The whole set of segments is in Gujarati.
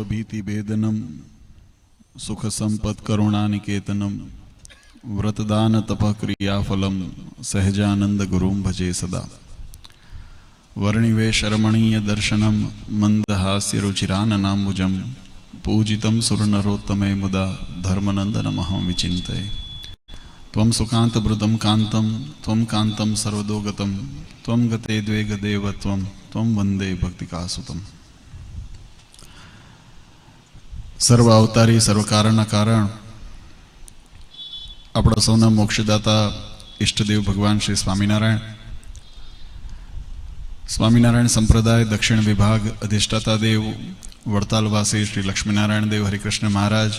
भीतिभेदनम सुख संपत् करुणानिकेतनम व्रतदान तपः क्रियाफलम सहजानंद गुरुं भजे सदा वर्णिवेश रमणीय दर्शनम मंदहास्य रुचिराननाम्बुजम पूजितं सुरनरोत्तमे मुदा धर्मनंदनमहं विचिन्तये त्वं सुकान्तभृतं कान्तं त्वं कान्तं सर्वदोगतं त्वं गते द्वे गदेव त्वं वंदे भक्तिकासुतम्। सर्व अवतारी सर्व कारण कारण अपना सौना मोक्षदाता इष्टदेव भगवान श्री स्वामीनारायण स्वामीनारायण संप्रदाय दक्षिण विभाग अधिष्ठाता देव वड़तालवासी श्री लक्ष्मीनारायण देव हरिकृष्ण महाराज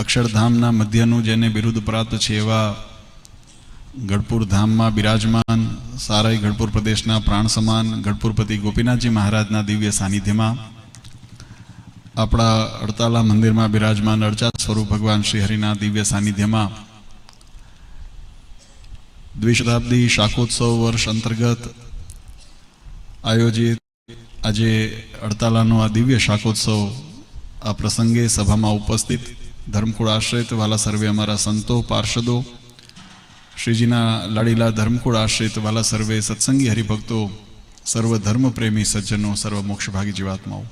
अक्षरधामना मध्यનું જેને બિરુદ પ્રાપ્ત છે એવા ગઢપુર ધામમાં બિરાજમાન સારાઈ ગઢપુર પ્રદેશના પ્રાણ સમાન ગઢપુરપતિ ગોપીનાથજી મહારાજના દિવ્ય સાનિધ્યમાં આપણા અડતાલા મંદિરમાં બિરાજમાન અર્ચાત સ્વરૂપ ભગવાન શ્રી હરિના દિવ્ય સાનિધ્યમાં દ્વિશતાબ્દી શાકોત્સવ વર્ષ અંતર્ગત આયોજિત આજે અડતાલાનો આ દિવ્ય શાકોત્સવ આ પ્રસંગે સભામાં ઉપસ્થિત धर्मकुळ आश्रित वाला सर्वे अमारा संतो पार्षदों श्रीजीना लाडीला धर्मकुळ आश्रित वाला सर्वे सत्संगी हरिभक्तों सर्व धर्म प्रेमी सज्जनों सर्व मोक्षभागी जीवात्माओं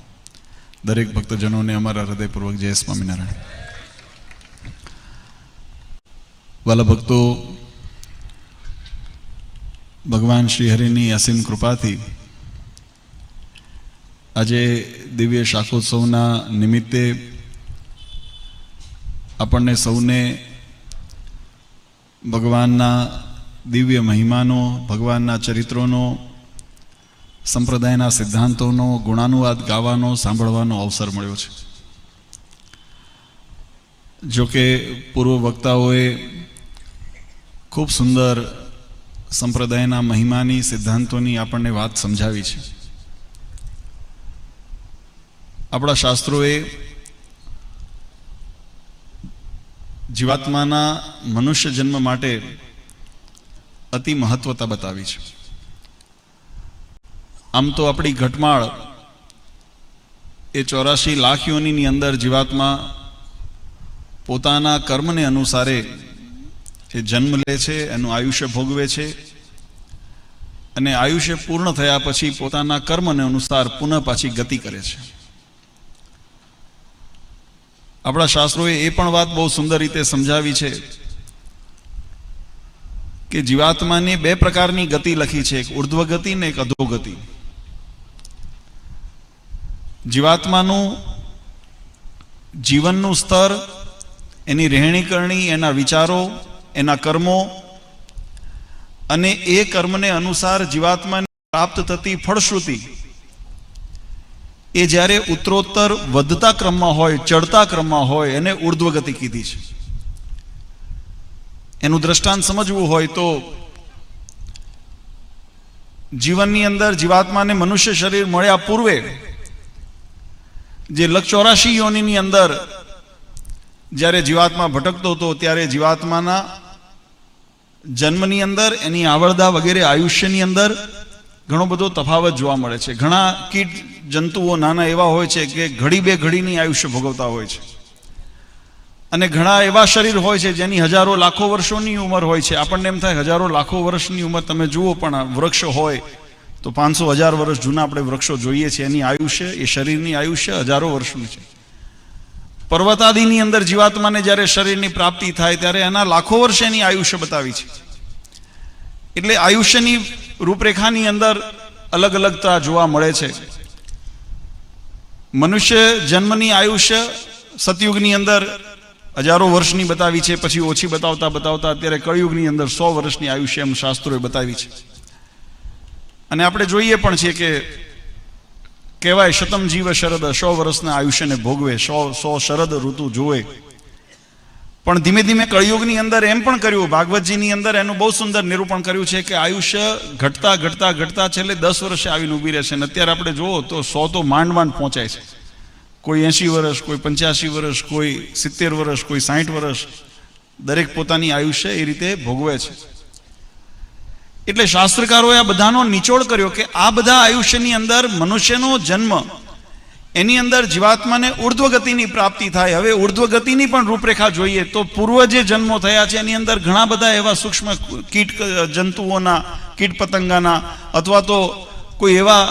दरेक भक्तजनों ने अमारा हृदयपूर्वक जय स्वामीनारायण। वाला भक्तों भगवान श्री हरिनी असीम कृपाथी आजे दिव्य शाकोत्सवना निमित्ते આપણને સૌને ભગવાનના દિવ્ય મહિમાનો ભગવાનના ચરિત્રોનો સંપ્રદાયના સિદ્ધાંતોનો ગુણાનુવાદ ગાવાનો સાંભળવાનો અવસર મળ્યો છે। જો કે પૂર્વ વક્તાઓએ ખૂબ સુંદર સંપ્રદાયના મહિમાની સિદ્ધાંતોની આપણને વાત સમજાવી છે। આપણા શાસ્ત્રોએ जीवात्माना मनुष्य जन्म माटे अति महत्वता बतावी छे। आम तो अपनी घटमाळ ए 84 लाख योनिनी अंदर जीवात्मा पोताना कर्मने अनुसारे ए जन्म ले छे, एनु आयुष्य भोगवे छे अने आयुष्य पूर्ण थया पछी पोताना कर्मने अनुसार पुनः पाछी गति करे छे। अपना शास्त्रों ए पण बात बहुत सुंदर रीते समझावी छे कि जीवात्मा ने बे प्रकारनी गति लखी छे, एक ऊर्ध्व गति ने एक अधोगति। जीवात्मानु जीवननु स्तर एनी રહેણી કરણી एना विचारों एना कर्मों अने ए कर्मने अनुसार जीवात्मा ने प्राप्त थती फलश्रुति ए જ્યારે ઉત્તરોત્તર વધતા ક્રમમાં હોય ચડતા ક્રમમાં હોય એને ઊર્ધ્વ ગતિ કીધી છે। એનું દ્રષ્ટાંત સમજવું હોય તો જીવનની અંદર જીવાત્માને મનુષ્ય શરીર મળ્યા પૂર્વે જે 84 યોનિની અંદર જ્યારે જીવાત્મા ભટકતો હતો ત્યારે જીવાત્માના જન્મની અંદર એની આવરદા વગેરે આયુષ્યની અંદર ઘણો બધો તફાવત જોવા મળે છે। ઘણા કીટ જંતુઓ નાના એવા હોય છે કે ઘડી બે ઘડીની આયુષ્ય ભોગવતા હોય છે અને ઘણા એવા શરીર હોય છે જેની હજારો લાખો વર્ષોની ઉંમર હોય છે। આપણને એમ થાય હજારો લાખો વર્ષની ઉંમર તમે જુઓ પણ વૃક્ષ હોય તો 500,000 વર્ષ જૂના આપણે વૃક્ષો જોઈએ છીએ, એની આયુષ્ય એ શરીરની આયુષ્ય હજારો વર્ષની છે। પર્વતાદિની અંદર જીવાત્માને જ્યારે શરીરની પ્રાપ્તિ થાય ત્યારે એના લાખો વર્ષ એની આયુષ્ય બતાવી છે। એટલે આયુષ્યની રૂપરેખાની અંદર અલગ અલગતા જોવા મળે છે। મનુષ્ય જન્મની આયુષ્ય સતયુગની અંદર હજારો વર્ષની બતાવી છે, પછી ઓછી બતાવતા બતાવતા અત્યારે કળયુગની અંદર 100 વર્ષની આયુષ્ય એમ શાસ્ત્રોએ બતાવી છે। અને આપણે જોઈએ પણ છે કે કહેવાય શતમ જીવ શરદ 100 વર્ષના આયુષ્યને ભોગવે, 100 શરદ ઋતુ જોવે। પણ ધીમે ધીમે કળયુગની અંદર એમ પણ કર્યું, ભાગવતજીની અંદર એનું બહુ સુંદર નિરૂપણ કર્યું છે કે આયુષ્ય ઘટતા ઘટતા ઘટતા છેલ્લે 10 વર્ષે આવીને ઊભી રહેશે। અને અત્યારે આપણે જુઓ તો 100 તો માંડ માંડ પહોંચાય છે। કોઈ 80 વર્ષ, કોઈ 85 વર્ષ, કોઈ 70 વર્ષ, કોઈ 60 વર્ષ, દરેક પોતાની આયુષ્ય એ રીતે ભોગવે છે। એટલે શાસ્ત્રકારોએ આ બધાનો નિચોડ કર્યો કે આ બધા આયુષ્યની અંદર મનુષ્યનો જન્મ, એની અંદર જીવાત્માને ઉર્ધ્વગતિની પ્રાપ્તિ થાય. હવે ઉર્ધ્વગતિની પણ રૂપરેખા જોઈએ તો પૂર્વ જે જન્મો થયા છે એની અંદર ઘણા બધા એવા સૂક્ષ્મ કીટ જંતુઓના, કીટ પતંગાના, અથવા તો કોઈ એવા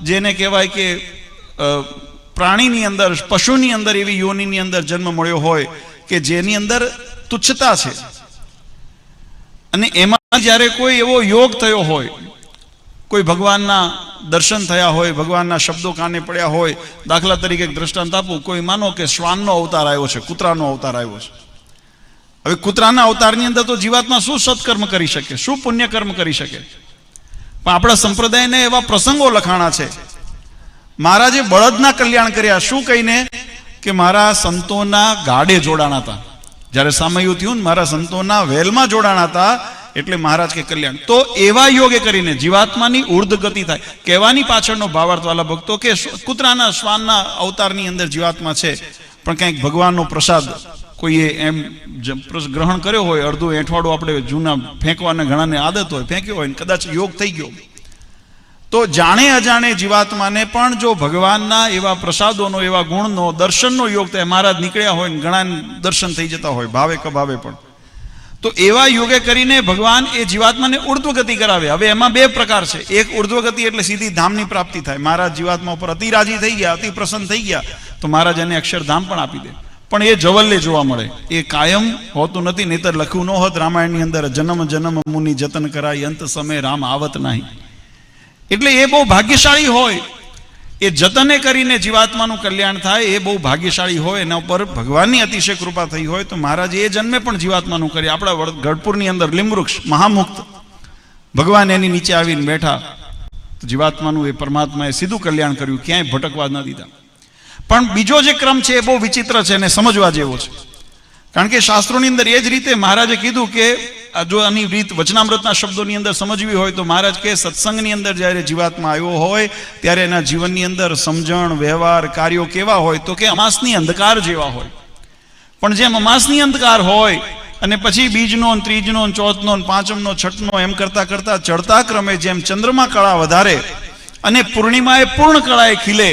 જેને કહેવાય કે પ્રાણીની અંદર, પશુની અંદર એવી યોનિની અંદર જન્મ મળ્યો હોય કે જેની અંદર તુચ્છતા છે, અને એમાં જ્યારે કોઈ એવો યોગ થયો હોય, કોઈ ભગવાનના દર્શન થયા હોય, ભગવાનના શબ્દો કાને પડ્યા હોય. દાખલા તરીકે દ્રષ્ટાંત આપું, કોઈ માનો કે શ્વાનનો અવતાર આવ્યો છે, કૂતરાનો અવતાર આવ્યો છે. હવે કૂતરાના અવતારની અંદર તો જીવાત્મા શું સત્કર્મ કરી શકે, શું પુણ્યકર્મ કરી શકે? પણ આપણા સંપ્રદાયને એવા પ્રસંગો લખાણા છે. મહારાજે બળદના કલ્યાણ કર્યા, શું કહીને કે મારા સંતોના ગાડે જોડાણા હતા. જ્યારે સામયું થયું ને મારા સંતોના વેલમાં જોડાણા હતા, એટલે મહારાજ કે કલ્યાણ. તો એવા યોગે કરીને જીવાત્માની ઉર્ધ ગતિ થાય. કહેવાની પાછળનો ભાવાર્થ વાલા ભક્તો કે કૂતરાના, શ્વાનના અવતારની અંદર જીવાત્મા છે, પણ કંઈક ભગવાનનો પ્રસાદ કોઈએ એમ ગ્રહણ કર્યો હોય, અડધું એંઠવાડું આપણે જૂના ફેંકવાના ઘણાને આદત હોય, ફેંક્યો હોય ને કદાચ યોગ થઈ ગયો, તો જાણે અજાણે જીવાત્માને પણ જો ભગવાનના એવા પ્રસાદોનો, એવા ગુણનો, દર્શનનો યોગ થાય, મહારાજ નીકળ્યા હોય ને ઘણા દર્શન થઈ જતા હોય, ભાવે કભાવે પણ, તો એવા યોગે કરીને ભગવાન એ જીવાત્માને ઉર્ધ્વગતિ કરાવે. હવે એમાં બે પ્રકાર છે. એક ઉર્ધ્વગતિ એટલે સીધી ધામની પ્રાપ્તિ થાય. મહારાજ જીવાત્મા ઉપર અતિ રાજી થઈ ગયા, અતિ પ્રસન્ન થઈ ગયા, તો મહારાજ એને અક્ષરધામ પણ આપી દે. પણ એ જવલ્લે જોવા મળે, એ કાયમ હોતું નથી. નહીતર લખ્યું ન હોત રામાયણની અંદર, જન્મ જન્મ મુનિ જતન કરાય, અંત સમય રામ આવત નહીં. એટલે એ બહુ ભાગ્યશાળી હોય, એ જતને કરીને જીવાત્માનું કલ્યાણ થાય, એ બહુ ભાગ્યશાળી હોય. એના ઉપર ભગવાનની અતિશય કૃપા થઈ હોય તો મહારાજ એ જન્મે પણ જીવાત્માનું કરે. આપણા ગઢપુરની અંદર લીમવૃક્ષ મહામુક્ત, ભગવાન એની નીચે આવીને બેઠા, જીવાત્માનું એ પરમાત્માએ સીધું કલ્યાણ કર્યું, ક્યાંય ભટકવા ન દીધા. પણ બીજો જે ક્રમ છે એ બહુ વિચિત્ર છે અને સમજવા જેવો છે. કારણ કે શાસ્ત્રોની અંદર એ જ રીતે મહારાજે કીધું કે જો આની રીત વચનામૃતના શબ્દોની અંદર સમજવી હોય તો મહારાજ કે સત્સંગની અંદર જ્યારે જીવાત્મા આવ્યો હોય ત્યારે એના જીવનની અંદર સમજણ, વ્યવહાર, કાર્યો કેવા હોય તો કે અમાસની અંધકાર જેવા હોય. પણ જેમ અમાસની અંધકાર હોય અને પછી બીજનો, ત્રીજનો, ચોથનો, પાંચમનો, છઠનો એમ કરતા કરતા ચડતા ક્રમે જેમ ચંદ્રમા કળા વધારે અને પૂર્ણિમાએ પૂર્ણ કળાએ ખીલે,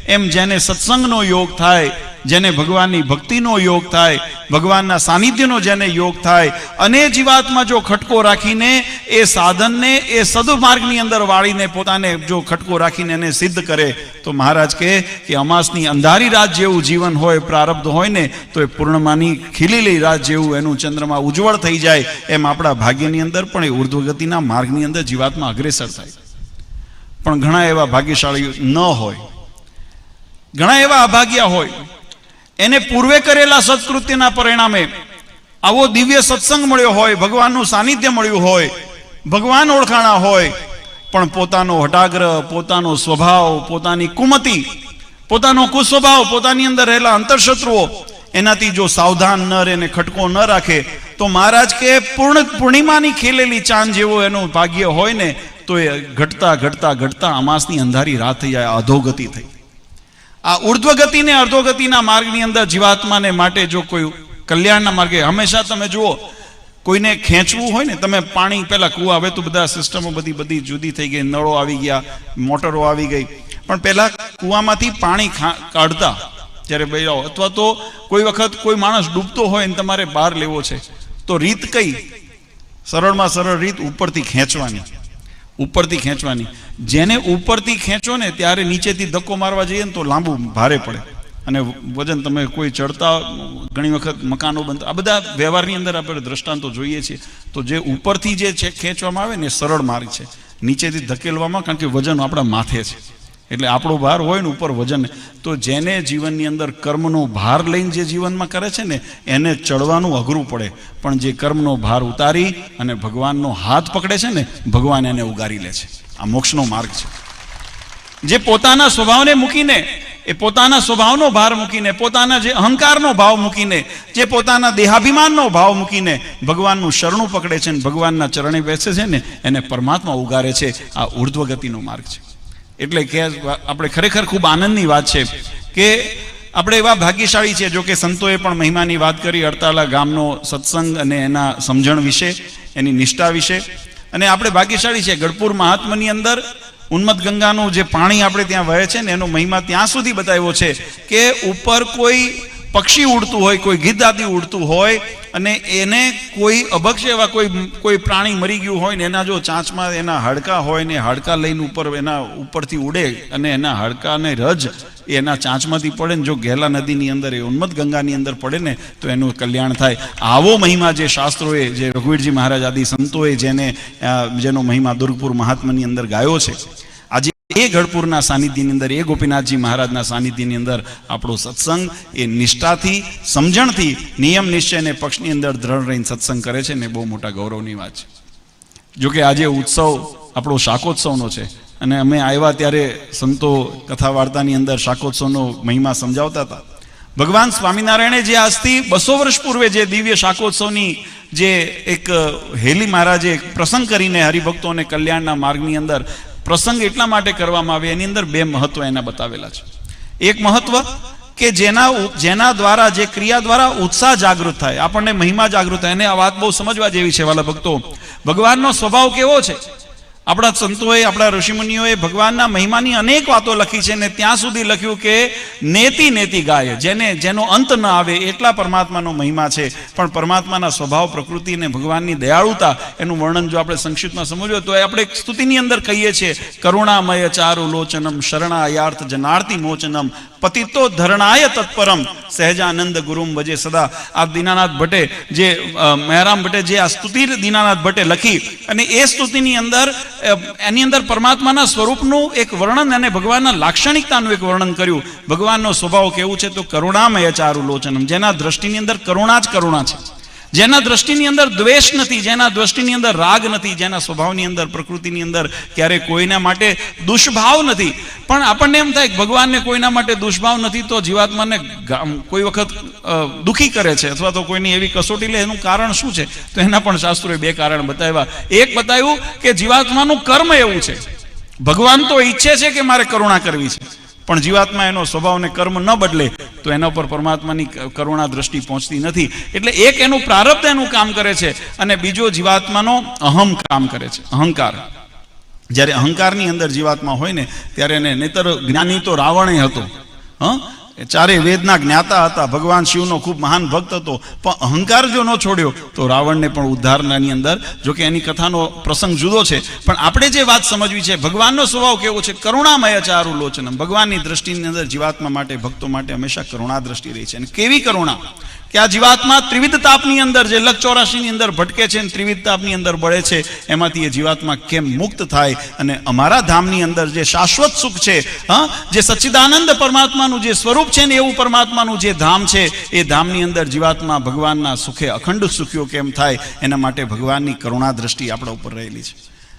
એમ જેને સત્સંગનો યોગ થાય, જેને ભગવાનની ભક્તિનો યોગ થાય, ભગવાનના સાનિધ્યનો જેને યોગ થાય, અને જીવાત્મા જો ખટકો રાખીને એ સાધનને એ સદમાર્ગની અંદર વાળીને પોતાને જો ખટકો રાખીને એને સિદ્ધ કરે, તો મહારાજ કહે કે અમાસની અંધારી રાત જેવું જીવન હોય, પ્રારબ્ધ હોય ને, તો એ પૂર્ણમાની ખીલેલી રાત જેવું એનું ચંદ્રમાં ઉજ્જવળ થઈ જાય. એમ આપણા ભાગ્યની અંદર પણ એ ઉર્ધ્વગતિના માર્ગની અંદર જીવાત્મા અગ્રેસર થાય. પણ ઘણા એવા ભાગ્યશાળી ન હોય, ઘણા એવા અભાગ્યા હોય, એને પૂર્વે કરેલા સત્કૃત્યના પરિણામે આવો દિવ્ય સત્સંગ મળ્યો હોય, ભગવાનનું સાનિધ્ય મળ્યું હોય, ભગવાન ઓળખાણા હોય, પણ પોતાનો હઠાગ્રહ, પોતાનો સ્વભાવ, પોતાની કુમતિ, પોતાનો કુસ્વભાવ, પોતાની અંદર રહેલા અંતરશત્રુઓ, એનાથી જો સાવધાન ન રહે ને ખટકો ન રાખે, તો મહારાજ કે પૂર્ણિમાની ખેલેલી ચાંદ જેવો એનું ભાગ્ય હોય ને, તો એ ઘટતા ઘટતા ઘટતા અમાસની અંધારી રાત થઈ જાય, અધોગતિ થઈ. આ ઉર્ધ્વગતિ ને અર્ધોગતિના માર્ગની અંદર જીવાત્માને માટે જો કોઈ કલ્યાણના માર્ગે, હંમેશા તમે જુઓ કોઈને ખેંચવું હોય ને, તમે પાણી પહેલા કૂવા, હવે તો બધા સિસ્ટમો બધી જુદી થઈ ગઈ, નળો આવી ગયા, મોટરો આવી ગઈ, પણ પહેલા કૂવામાંથી પાણી કાઢતા જ્યારે બેરાઓ, અથવા તો કોઈ વખત કોઈ માણસ ડૂબતો હોય ને તમારે બહાર લેવો છે, તો રીત કઈ? સરળમાં સરળ રીત ઉપરથી ખેંચવાની, ઉપરથી ખેંચવાની. જેને ઉપરથી ખેંચો ને ત્યારે નીચેથી ધક્કો મારવા જઈએ ને તો લાંબુ ભારે પડે અને વજન, તમે કોઈ ચડતા, ઘણી વખત મકાનો બનતા, આ બધા વ્યવહારની અંદર આપણે દ્રષ્ટાંતો જોઈએ છીએ. તો જે ઉપરથી જે છે ખેંચવામાં આવે ને એ સરળ માર્ગ છે, નીચેથી ધકેલવામાં, કારણ કે વજન આપણા માથે છે, એટલે આપણો ભાર હોય ને ઉપર વજન. તો જેને જીવનની અંદર કર્મનો ભાર લઈને જે જીવનમાં કરે છે ને એને ચડવાનું અઘરું પડે, પણ જે કર્મનો ભાર ઉતારી અને ભગવાનનો હાથ પકડે છે ને, ભગવાન એને ઉગારી લે છે. આ મોક્ષનો માર્ગ છે. જે પોતાના સ્વભાવને મૂકીને, એ પોતાના સ્વભાવનો ભાર મૂકીને, પોતાના જે અહંકારનો ભાવ મૂકીને, જે પોતાના દેહાભિમાનનો ભાવ મૂકીને ભગવાનનું શરણું પકડે છે ને ભગવાનના ચરણે બેસે છે ને, એને પરમાત્મા ઉગારે છે. આ ઉર્ધ્વગતિનો માર્ગ છે. એટલે કે આપણે ખરેખર ખૂબ આનંદની વાત છે કે આપણે એવા ભાગ્યશાળી છે. જો કે સંતોએ પણ મહિમાની વાત કરી, અડતાલા ગામનો સત્સંગ અને એના સમજણ વિશે, એની નિષ્ઠા વિશે. અને આપણે ભાગ્યશાળી છે. ગઢપુર મહાત્માની અંદર ઉન્મત્ત ગંગાનું જે પાણી આપણે ત્યાં વહે છે ને એનો મહિમા ત્યાં સુધી બતાવ્યો છે કે ઉપર કોઈ પક્ષી ઉડતું હોય, કોઈ ગીધ આદિ ઉડતું હોય અને એને કોઈ અભક્ષ એવા કોઈ પ્રાણી મરી ગયું હોય ને એના જો ચાંચમાં એના હાડકા હોય ને હાડકા લઈને એના ઉપરથી ઉડે અને એના હાડકાને રજ એના ચાંચમાંથી પડે ને જો ગેલા નદીની અંદર એ ઉન્મત્ત ગંગાની અંદર પડે ને તો એનું કલ્યાણ થાય. આવો મહિમા જે શાસ્ત્રોએ, જે રઘુવીરજી મહારાજ આદિ સંતોએ જેનો મહિમા દુર્ગપુર મહાત્માની અંદર ગાયો છે, આજે એ ગઢપુરના સાનિધ્યની અંદર, એ ગોપીનાથજી મહારાજના સાનિધ્યની અંદર આપણો સત્સંગ એ નિષ્ઠાથી, સમજણથી, નિયમ નિશ્ચય અને પક્ષની અંદર દ્રઢ રહીને સત્સંગ કરે છે ને બહુ મોટા ગૌરવની વાત છે. જોકે આજે ઉત્સવ આપણો શાકોત્સવનો છે અને અમે આવ્યા ત્યારે સંતો કથા વાર્તાની અંદર શાકોત્સવનો મહિમા સમજાવતા હતા. ભગવાન સ્વામિનારાયણે જે આજથી 200 વર્ષ પૂર્વે જે દિવ્ય શાકોત્સવની જે એક હેલી મહારાજે પ્રસંગ કરીને હરિભક્તોને કલ્યાણના માર્ગની અંદર પ્રસંગ એટલા માટે કરવામાં આવે, એની અંદર 2 મહત્વ એના બતાવેલા છે. એક મહત્વ કે જેના દ્વારા, જે ક્રિયા દ્વારા ઉત્સાહ જાગૃત થાય, આપણને મહિમા જાગૃત થાય. અને આ વાત બહુ સમજવા જેવી છે વાલા ભક્તો. ભગવાનનો સ્વભાવ કેવો છે? આપણા સંતોએ, આપણા ઋષિમુનિઓએ ભગવાનના મહિમાની અનેક વાતો લખી છે ને ત્યાં સુધી લખ્યું કે નેતિ નેતિ ગાય, જેનો અંત ન આવે એટલા પરમાત્માનો મહિમા છે. પણ પરમાત્માના સ્વભાવ, પ્રકૃતિ અને ભગવાનની દયાળુતા એનું વર્ણન જો આપણે સંક્ષિપ્તમાં સમજ્યું તો આપણે એક સ્તુતિની અંદર કહીએ છીએ, કરુણામય ચારુ લોચનમ શરણાયાર્થ જનાર્તિ મોચનમ પતિતો ધરણાય તત્પરમ સહેજાનંદ ગુરુમ વજે સદા. આ દીનાનાથ ભટ્ટે જે મહેરામ ભટ્ટે જે આ સ્તુતિ દીનાનાથ ભટ્ટે લખી અને એ સ્તુતિની અંદર એની અંદર પરમાત્માના સ્વરૂપનું એક વર્ણન અને ભગવાનના લાક્ષણિકતાનું એક વર્ણન કર્યું. ભગવાનનો સ્વભાવ કેવું છે તો કરુણામય ચારુ લોચનમ, જેના દ્રષ્ટિની અંદર કરુણા જ કરુણા છે, જેના દ્રષ્ટિની અંદર દ્વેષ નથી, જેના દ્રષ્ટિની અંદર રાગ નથી, જેના સ્વભાવની અંદર, પ્રકૃતિની અંદર ક્યારે કોઈના માટે દુષ્ભાવ નથી. પણ આપણને એમ થાય કે ભગવાનને કોઈના માટે દુષ્ભાવ નથી તો જીવાત્માને કોઈ વખત દુઃખી કરે છે અથવા તો કોઈની એવી કસોટી લે. એનું કારણ શું છે? તો એના પણ શાસ્ત્રોએ 2 કારણ બતાવ્યા. એક બતાવ્યું કે જીવાત્માનું કર્મ એવું છે, ભગવાન તો ઈચ્છે છે કે મારે કરુણા કરવી છે, પણ જીવાત્મા એનો સ્વભાવને કર્મ ન બદલે તો એના ઉપર પરમાત્માની કરુણા દ્રષ્ટિ પહોંચતી નથી. એટલે એક એનું પ્રારબ્ધ એનું કામ કરે છે અને બીજો જીવાત્માનો અહમ કામ કરે છે, અહંકાર. જ્યારે અહંકારની અંદર જીવાત્મા હોય ને ત્યારે એને, નહીતર જ્ઞાની તો રાવણ હતો, ચારે વેદના જ્ઞાતા હતા, ભગવાન શિવનો ખૂબ મહાન ભક્ત હતો, પણ અહંકાર જો ન છોડ્યો તો રાવણને પણ ઉદ્ધારનાની અંદર, જોકે એની કથાનો પ્રસંગ જુદો છે, પણ આપણે જે વાત સમજવી છે, ભગવાનનો સ્વભાવ કેવો છે? કરુણામય ચારુ લોચનમ. ભગવાનની દ્રષ્ટિની અંદર જીવાત્મા માટે, ભક્તો માટે હંમેશા કરુણા દ્રષ્ટિ રહી છે. અને કેવી કરુણા કે આ જીવાત્મા ત્રિવિધ તાપની અંદર, જે લક 84ની અંદર ભટકે છે અને ત્રિવિધ તાપની અંદર બળે છે, એમાંથી એ જીવાત્મા કેમ મુક્ત થાય અને અમારા ધામની અંદર જે શાશ્વત સુખ છે, જે સચ્ચિદાનંદ પરમાત્માનું જે સ્વરૂપ છે ને એવું પરમાત્માનું જે ધામ છે, એ ધામની અંદર જીવાત્મા ભગવાનના સુખે અખંડ સુખ્યો કેમ થાય, એના માટે ભગવાનની કરુણા દ્રષ્ટિ આપણા ઉપર રહેલી છે.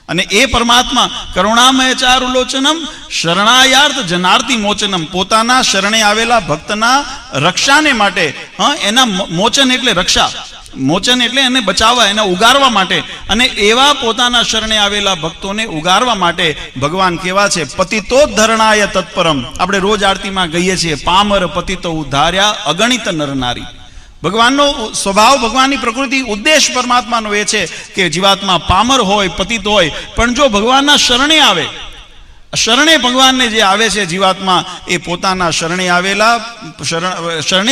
અને એ પરમાત્મા કરુણામય ચારુ લોચનમ શરણાયાર્થ જનાર્તિ મોચનમ, પોતાના શરણે આવેલા ભક્તના રક્ષાને માટે, એના મોચન એટલે રક્ષા, મોચન એટલે એને બચાવવા, એને ઉગારવા માટે, અને એવા પોતાના શરણે આવેલા ભક્તોને ઉગારવા માટે ભગવાન કેવા છે? પતિતો ધરણાય તત્પરમ. આપણે રોજ આરતીમાં ગઈએ છીએ, પામર પતિતો ઉદ્ધાર્યા અગણિત નર નારી. ભગવાનનો સ્વભાવ, ભગવાનની પ્રકૃતિ, ઉદ્દેશ પરમાત્માનો એ છે કે જીવાત્મા પામર હોય, પતિત હોય, પણ જો ભગવાનના શરણે આવે, શરણે ભગવાનને જે આવે છે જીવાત્મા, એ પોતાના શરણે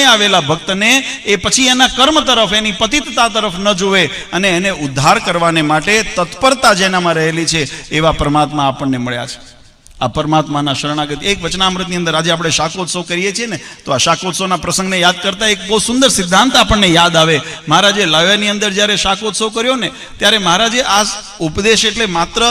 આવેલા ભક્તને એ પછી એના કર્મ તરફ, એની પતિતતા તરફ ન જોવે અને એને ઉદ્ધાર કરવાને માટે તત્પરતા જેનામાં રહેલી છે, એવા પરમાત્મા આપણને મળ્યા છે. આ પરમાત્માના શરણાગતિ. એક વચનામૃતની અંદર આજે આપણે શાકોત્સવ કરીએ છીએ ને, તો આ શાકોત્સવના પ્રસંગને યાદ કરતા એક બહુ સુંદર સિદ્ધાંત આપણને યાદ આવે. મહારાજે લાવ્યાની અંદર જ્યારે શાકોત્સવ કર્યો ને, ત્યારે મહારાજે આ ઉપદેશ એટલે માત્ર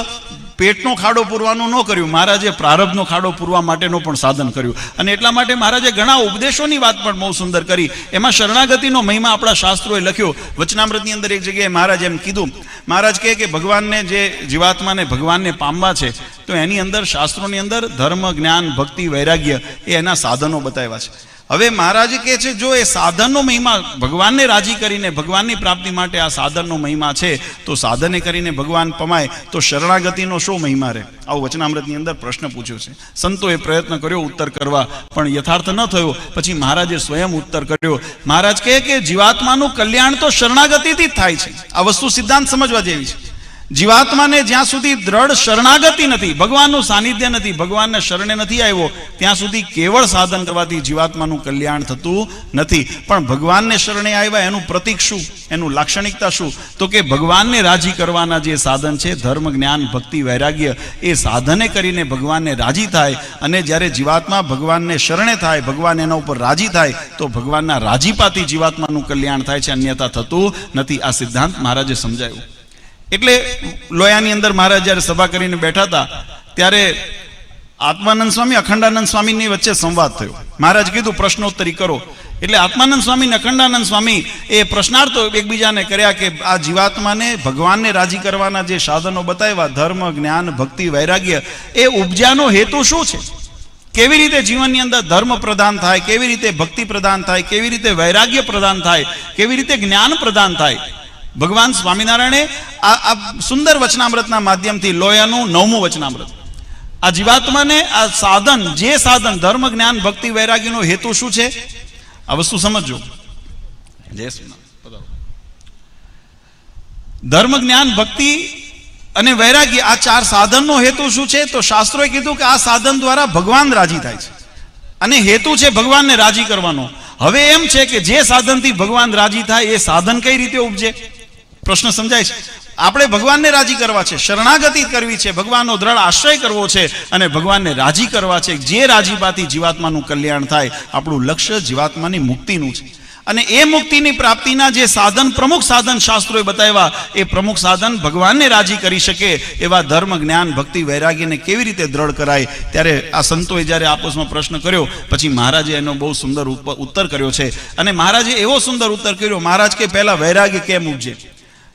પેટનો ખાડો પૂરવાનું ન કર્યું, મહારાજે પ્રારબ્ધનો ખાડો પૂરવા માટેનો પણ સાધન કર્યું. અને એટલા માટે મહારાજે ઘણા ઉપદેશોની વાત પણ બહુ સુંદર કરી. એમાં શરણાગતિનો મહિમા આપણા શાસ્ત્રોએ લખ્યો. વચનામૃતની અંદર એક જગ્યાએ મહારાજ એમ કીધું, મહારાજ કહે કે ભગવાનને, જે જીવાત્માને ભગવાનને પામવા છે, તો એની અંદર શાસ્ત્રોની અંદર ધર્મ, જ્ઞાન, ભક્તિ, વૈરાગ્ય એ એના સાધનો બતાવ્યા છે. હવે મહારાજ કહે છે જો એ સાધનનો મહિમા ભગવાનને રાજી કરીને ભગવાનની પ્રાપ્તિ માટે આ સાધનનો મહિમા છે, તો સાધને કરીને ભગવાન પમાય તો શરણાગતિનો શું મહિમા રહે? આવું વચનામૃતની અંદર પ્રશ્ન પૂછ્યો છે. સંતોએ પ્રયત્ન કર્યો ઉત્તર કરવા, પણ યથાર્થ ન થયો. પછી મહારાજે સ્વયં ઉત્તર કર્યો. મહારાજ કહે કે જીવાત્માનું કલ્યાણ તો શરણાગતિથી જ થાય છે. આ વસ્તુ સિદ્ધાંત સમજવા જેવી છે. જીવાત્માને જ્યાં સુધી દ્રઢ શરણાગતિ નથી, ભગવાનનું સાનિધ્ય નથી, ભગવાનને શરણે નથી આવ્યો, ત્યાં સુધી કેવળ સાધન કરવાથી જીવાત્માનું કલ્યાણ થતું નથી. પણ ભગવાનને શરણે આવ્યા એનું પ્રતીક શું, એનું લાક્ષણિકતા શું? તો કે ભગવાનને રાજી કરવાના જે સાધન છે, ધર્મ, જ્ઞાન, ભક્તિ, વૈરાગ્ય, એ સાધને કરીને ભગવાનને રાજી થાય. અને જ્યારે જીવાત્મા ભગવાનને શરણે થાય, ભગવાન એના ઉપર રાજી થાય, તો ભગવાનના રાજીપાથી જીવાત્માનું કલ્યાણ થાય છે, અન્યથા થતું નથી. આ સિદ્ધાંત મહારાજે સમજાયું. એટલે લોયાની અંદર મહારાજ જ્યારે સભા કરીને બેઠા હતા ત્યારે આત્માનંદ સ્વામી, અખંડાનંદ સ્વામીની વચ્ચે સંવાદ થયો. મહારાજ કીધું પ્રશ્નોત્તરી કરો. એટલે આત્માનંદ સ્વામી અને અખંડાનંદ સ્વામી એ પ્રશ્નાર્થો એકબીજાને કર્યા કે આ જીવાત્માને ભગવાનને રાજી કરવાના જે સાધનો બતાવ્યા, ધર્મ, જ્ઞાન, ભક્તિ, વૈરાગ્ય, એ ઉપજાનો હેતુ શું છે? કેવી રીતે જીવનની અંદર ધર્મ પ્રદાન થાય, કેવી રીતે ભક્તિ પ્રદાન થાય, કેવી રીતે વૈરાગ્ય પ્રદાન થાય, કેવી રીતે જ્ઞાન પ્રદાન થાય? ભગવાન સ્વામિનારાયણે આ સુંદર વચનામૃતના માધ્યમથી, લોયાનું 9મું વચનામૃત, આ જીવાત્માને આ સાધન, જે સાધન ધર્મ, જ્ઞાન, ભક્તિ, વૈરાગ્યનો હેતુ શું છે, આ વસ્તુ સમજો. ધર્મ, જ્ઞાન, ભક્તિ અને વૈરાગ્ય, આ 4 સાધનનો હેતુ શું છે? તો શાસ્ત્રોએ કીધું કે આ સાધન દ્વારા ભગવાન રાજી થાય છે અને હેતુ છે ભગવાનને રાજી કરવાનો. હવે એમ છે કે જે સાધનથી ભગવાન રાજી થાય એ સાધન કઈ રીતે ઉપજે? પ્રશ્ન સમજાય છે? આપણે ભગવાનને રાજી કરવા છે, શરણાગતિ કરવી છે, ભગવાનનો દ્રઢ આશ્રય કરવો છે અને ભગવાનને રાજી કરવા છે. જે રાજીપાથી જીવાત્માનું કલ્યાણ થાય, આપણું લક્ષ્ય જીવાત્માની મુક્તિનું છે. અને એ મુક્તિની પ્રાપ્તિના જે સાધન, પ્રમુખ સાધન શાસ્ત્રોએ બતાવ્યા, એ પ્રમુખ સાધન ભગવાનને રાજી કરી શકે એવા ધર્મ, જ્ઞાન, ભક્તિ, વૈરાગ્યને કેવી રીતે દ્રઢ કરાય? ત્યારે આ સંતોએ જ્યારે આપસમાં પ્રશ્ન કર્યો, પછી મહારાજે એનો બહુ સુંદર ઉત્તર કર્યો છે. અને મહારાજે એવો સુંદર ઉત્તર કર્યો. મહારાજ કે પહેલા વૈરાગ્ય કેમ ઉપજે?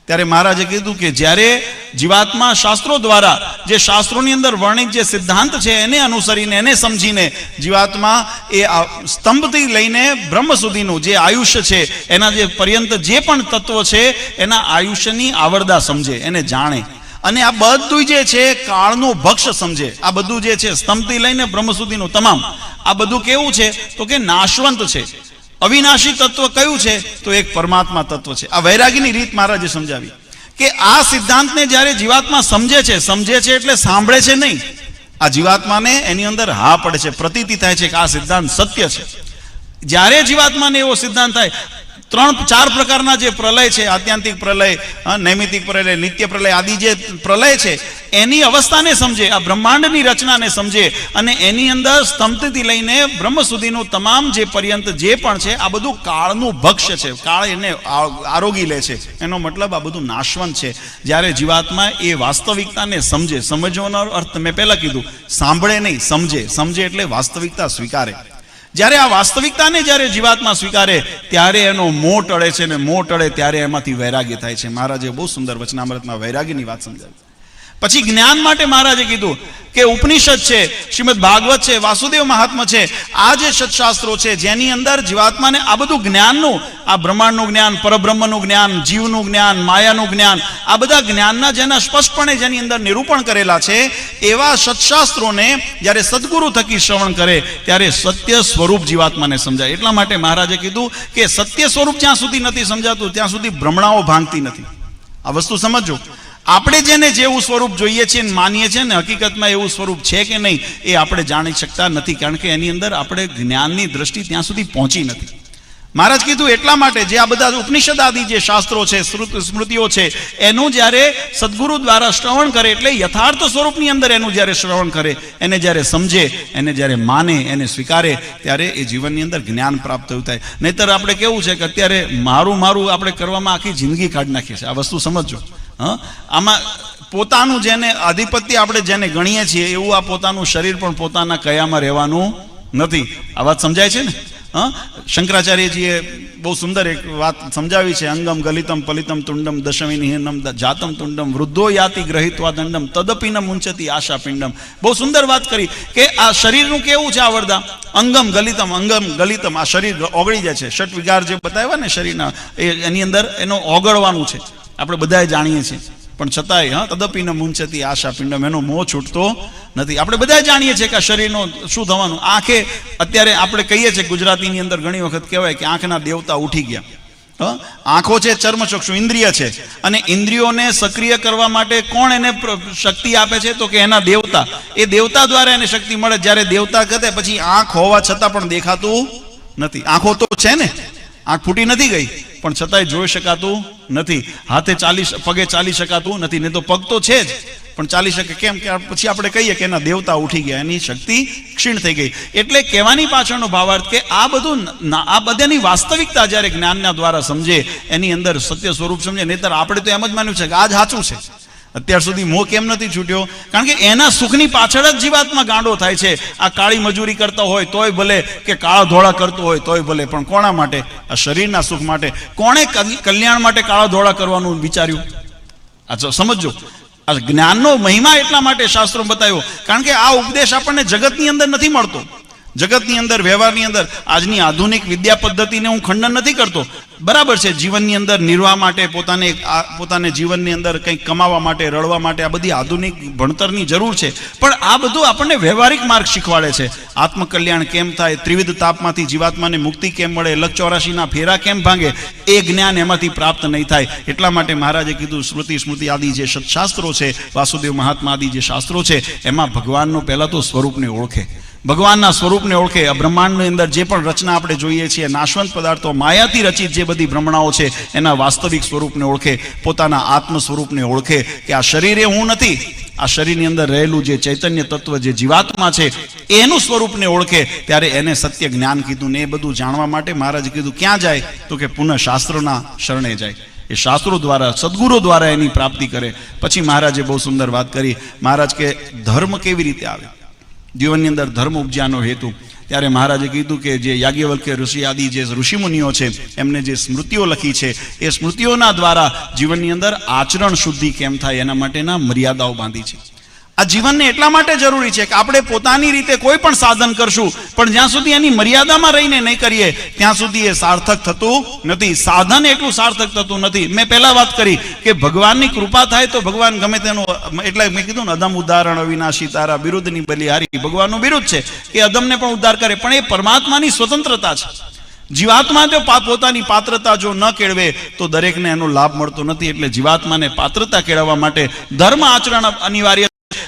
ત્યારે મહારાજે કીધું કે જ્યારે જીવાત્મા શાસ્ત્રો દ્વારા, જે શાસ્ત્રોની અંદર વર્ણિત જે સિદ્ધાંત છે એને અનુસરીને, એને સમજીને જીવાત્મા એ સ્તંભથી લઈને બ્રહ્મ સુધીનું જે આયુષ્ય છે, એના જે પર્યંત જે પણ તત્વ છે, એના આયુષ્યની આવરદા સમજે, એને જાણે. અને આ બધું જે છે કાળનું ભક્ષ સમજે. આ બધું જે છે સ્તંભથી લઈને બ્રહ્મ સુધીનું તમામ, આ બધું કેવું છે? તો કે નાશવંત છે. અવિનાશી તત્વ કયું છે? તો એક પરમાત્મા તત્વ છે. આ વૈરાગીની રીત મહારાજે સમજાવી કે આ સિદ્ધાંતને જ્યારે જીવાત્મા સમજે છે એટલે સાંભળે છે નહીં. આ જીવાત્માને એની અંદર હા પડે છે, પ્રતીતિ થાય છે કે આ સિદ્ધાંત સત્ય છે. જ્યારે જીવાત્માને એવો સિદ્ધાંત થાય, 3-4 પ્રકારના જે પ્રલય છે, આત્યંતિક પ્રલય, નૈમિતિક પ્રલય, નિત્ય પ્રલય આદિ જે પ્રલય છે, એની અવસ્થાને સમજે, આ બ્રહ્માંડની રચનાને સમજે, અને એની અંદર સ્તંભથી લઈને બ્રહ્મ સુધીનું તમામ જે પર્યંત જે પણ છે, આ બધું કાળનું ભક્ષ્ય છે. કાળ એને આરોગી લે છે. એનો મતલબ આ બધું નાશવંત છે. જ્યારે જીવાત્મા એ વાસ્તવિકતાને સમજે, સમજવાનો અર્થ મેં પહેલા કીધું, સાંભળે નહીં, સમજે એટલે વાસ્તવિકતા સ્વીકારે. જ્યારે આ વાસ્તવિકતાને જ્યારે જીવાત્મા સ્વીકારે, ત્યારે એનો મોહ ટળે છે, અને મોહ ટળે ત્યારે એમાંથી વૈરાગ્ય થાય છે. મહારાજે બહુ સુંદર વચનામૃતમાં વૈરાગ્યની વાત સમજાવી. પછી જ્ઞાન માટે મહારાજે કીધું કે ઉપનિષદ છે, શ્રીમદ ભાગવત છે, વાસુદેવ મહાત્મા છે, આ જે સત્શાસ્ત્રો છે, જેની અંદર જીવાત્માને આ બધું જ્ઞાનનું, આ બ્રહ્માંડનું જ્ઞાન, પરબ્રહ્મનું જ્ઞાન, જીવનું જ્ઞાન, માયાનું જ્ઞાન, આ બધા જ્ઞાનના જેના સ્પષ્ટપણે જેની અંદર નિરૂપણ કરેલા છે, એવા સત્શાસ્ત્રોને જ્યારે સદગુરુ થકી શ્રવણ કરે ત્યારે સત્ય સ્વરૂપ જીવાત્માને સમજાય. એટલા માટે મહારાજે કીધું કે સત્ય સ્વરૂપ જ્યાં સુધી નથી સમજાતું, ત્યાં સુધી ભ્રમણાઓ ભાંગતી નથી. આ વસ્તુ સમજો. આપણે જેને જેવું સ્વરૂપ જોઈએ છીએ, માનીએ છીએ ને, હકીકતમાં એવું સ્વરૂપ છે કે નહીં એ આપણે જાણી શકતા નથી, કારણ કે એની અંદર આપણે જ્ઞાનની દ્રષ્ટિ ત્યાં સુધી પહોંચી નથી. મહારાજ કીધું એટલા માટે જે આ બધા ઉપનિષદ આદિ જે શાસ્ત્રો છે, સ્મૃતિઓ છે, એનું જ્યારે સદગુરુ દ્વારા શ્રવણ કરે, એટલે યથાર્થ સ્વરૂપની અંદર એનું જ્યારે શ્રવણ કરે, એને જ્યારે સમજે, એને જ્યારે માને, એને સ્વીકારે, ત્યારે એ જીવનની અંદર જ્ઞાન પ્રાપ્ત થયું થાય. નહીતર આપણે કેવું છે કે અત્યારે મારું આપણે કરવામાં આખી જિંદગી કાઢી નાખીએ છીએ. આ વસ્તુ સમજો. આમાં પોતાનું જેને આધિપત્ય આપણે જેને ગણીએ છીએ, એવું આ પોતાનું શરીર પણ પોતાના કયામાં રહેવાનું નથી. આ વાત સમજાય છે ને? શંકરાચાર્યજીએ બહુ સુંદર એક વાત સમજાવી છે. અંગમ ગલિતમ પલિતમ તુંડમ દશમિનિહિનમ જાતમ તુંડમ વૃદ્ધો યાતિ ગ્રહિત્વા દંડમ તદપિન મુંચતી આશા પિંડમ. બહુ સુંદર વાત કરી કે આ શરીરનું કેવું છે આવરદા? અંગમ ગલિતમ, આ શરીર ઓગળી જાય છે. ષટ વિકાર જે બતાવ્યા ને શરીરના, એની અંદર એનો ઓગળવાનું છે, આપણે બધા જાણીએ છીએ. પણ છતાંય તદપિન મુંચતી આશા પિંડમ, એનો મોહ છૂટતો નથી. આપણે બધા જાણીએ છીએ કે આ શરીરનો શું થવાનું. આંખે અત્યારે આપણે કહીએ છીએ ગુજરાતીની અંદર ઘણી વખત કહેવાય કે આંખના દેવતા ઉઠી ગયા. આંખો છે ચર્મચક્ષુ ઇન્દ્રિય છે, અને ઇન્દ્રિયોને સક્રિય કરવા માટે કોણ એને શક્તિ આપે છે? તો કે એના દેવતા. એ દેવતા દ્વારા એને શક્તિ મળે. જ્યારે દેવતા કહે પછી આંખ હોવા છતાં પણ દેખાતું નથી. આંખો તો છે ને, આંખ ફૂટી નથી ગઈ, પણ છતાંય જોઈ શકાતું નથી. હાથે પગે ચાલી શકાતું નથી. નહીં તો પગ તો છે જ, પણ ચાલી શકે કેમ? કે પછી આપણે કહીએ કે એના દેવતા ઉઠી ગયા, એની શક્તિ ક્ષીણ થઈ ગઈ. એટલે કહેવાની પાછળનો ભાવાર્થ કે આ બધું, આ બધાની વાસ્તવિકતા જ્યારે જ્ઞાનના દ્વારા સમજે, એની અંદર સત્ય સ્વરૂપ સમજે. નહીતર આપણે તો એમ જ માન્યું છે કે આ જ સાચું છે. અત્યાર સુધી મોહ કેમ નથી છૂટ્યો? કારણ કે એના સુખની પાછળ જ જીવાત્મા ગાંડો થાય છે. આ કાળી મજૂરી કરતો હોય તોય ભલે, કે કાળા ધોળા કરતો હોય તોય ભલે, પણ કોના માટે? આ શરીરના સુખ માટે. કોણે કલ્યાણ માટે કાળા ધોળા કરવાનું વિચાર્યું? આ સમજો. આ જ્ઞાનનો મહિમા એટલા માટે શાસ્ત્રો બતાવ્યો, કારણ કે આ ઉપદેશ આપણને જગતની અંદર નથી મળતો. જગતની અંદર, વ્યવહારની અંદર આજની આધુનિક વિદ્યા પદ્ધતિને હું ખંડન નથી કરતો. બરાબર છે, જીવનની અંદર નિર્વાહ માટે, પોતાને જીવનની અંદર કંઈક કમાવા માટે, રળવા માટે આ બધી આધુનિક ભણતરની જરૂર છે. પણ આ બધું આપણને વ્યવહારિક માર્ગ શીખવાડે છે. આત્મકલ્યાણ કેમ થાય, ત્રિવિધ તાપમાંથી જીવાત્માને મુક્તિ કેમ મળે, લક 84ના ફેરા કેમ ભાંગે, એ જ્ઞાન એમાંથી પ્રાપ્ત નહીં થાય. એટલા માટે મહારાજે કીધું, શ્રુતિ સ્મૃતિ આદિ જે સત્શાસ્ત્રો છે, વાસુદેવ મહાત્મા આદિ જે શાસ્ત્રો છે, એમાં ભગવાનનો પહેલા તો સ્વરૂપને ઓળખે. ભગવાનના સ્વરૂપને ઓળખે. આ બ્રહ્માંડની અંદર જે પણ રચના આપણે જોઈએ છીએ, નાશવંત પદાર્થો, માયાથી રચિત જે બધી ભ્રમણાઓ છે, એના વાસ્તવિક સ્વરૂપને ઓળખે. પોતાના આત્મ સ્વરૂપને ઓળખે કે આ શરીર એ હું નથી. આ શરીરની અંદર રહેલું જે ચૈતન્ય તત્વ, જે જીવાત્મા છે, એનું સ્વરૂપને ઓળખે. ત્યારે એને સત્ય જ્ઞાન કીધું. ને એ બધું જાણવા માટે મહારાજે કીધું ક્યાં જાય? તો કે પુનઃ શાસ્ત્રના શરણે જાય. એ શાસ્ત્રો દ્વારા, સદગુરુ દ્વારા એની પ્રાપ્તિ કરે. પછી મહારાજે બહુ સુંદર વાત કરી. મહારાજ કે ધર્મ કેવી રીતે આવે, જીવનની અંદર ધર્મ ઉપજાનો હેતુ. ત્યારે મહારાજે કીધું કે જે યાજ્ઞવલ્ક્ય ઋષિ આદિ જે ઋષિમુનિઓ છે, એમને જે સ્મૃતિઓ લખી છે, એ સ્મૃતિઓના દ્વારા જીવનની અંદર આચરણ શુદ્ધિ કેમ થાય એના માટેના મર્યાદાઓ બાંધી છે. આ જીવનને એટલા માટે જરૂરી છે કે આપણે પોતાની રીતે કોઈ પણ સાધન કરશું, પણ જ્યાં સુધી એની મર્યાદામાં રહીને નહીં કરીએ ત્યાં સુધી એ સાર્થક થતું નથી. સાધન એટલું સાર્થક થતું નથી. મેં પહેલા વાત કરી કે ભગવાનની કૃપા થાય તો ભગવાન ગમે તેનું, એટલે મેં કીધું ને, અધમ ઉદાહરણ અવિનાશી તારા બિરુદની બલિહારી. ભગવાનનું બિરુદ છે કે અધમને પણ ઉદ્ધાર કરે, પણ એ પરમાત્માની સ્વતંત્રતા છે. જીવાત્મા જો પોતાની પાત્રતા જો ન કેળવે તો દરેકને એનો લાભ મળતો નથી. એટલે જીવાત્માને પાત્રતા કેળવવા માટે ધર્મ આચરણ અનિવાર્ય.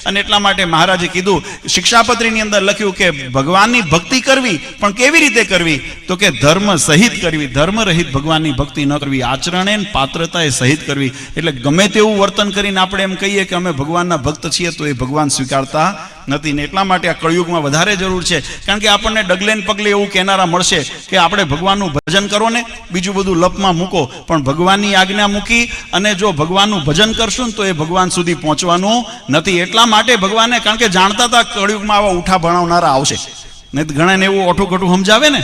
અને એટલા માટે મહારાજે કીધું, શિક્ષાપત્રીની અંદર લખ્યું કે ભગવાનની ભક્તિ કરવી, પણ કેવી રીતે કરવી? તો કે ધર્મ સહિત કરવી. ધર્મ રહિત ભગવાનની ભક્તિ ન કરવી. આચરણે પાત્રતા એ સહિત કરવી. એટલે ગમે તેવું વર્તન કરીને આપણે એમ કહીએ કે અમે ભગવાનના ભક્ત છીએ, તો એ ભગવાન સ્વીકારતા નથી. ને એટલા માટે આ કળિયુગમાં વધારે જરૂર છે. કારણ કે આપણને ડગલે ને પગલે એવું કહેનારા મળશે કે આપણે ભગવાનનું ભજન કરો ને, બીજું બધું લપમાં મૂકો. પણ ભગવાનની આજ્ઞા મૂકી અને જો ભગવાનનું ભજન કરશું ને તો એ ભગવાન સુધી પહોંચવાનું નથી. એટલા માટે ભગવાને, કારણ કે જાણતા હતા કળિયુગમાં આવા ઉઠા ભણાવનારા આવશે. નહીં તો ઘણાને એવું ઓઠું કઠું સમજાવે ને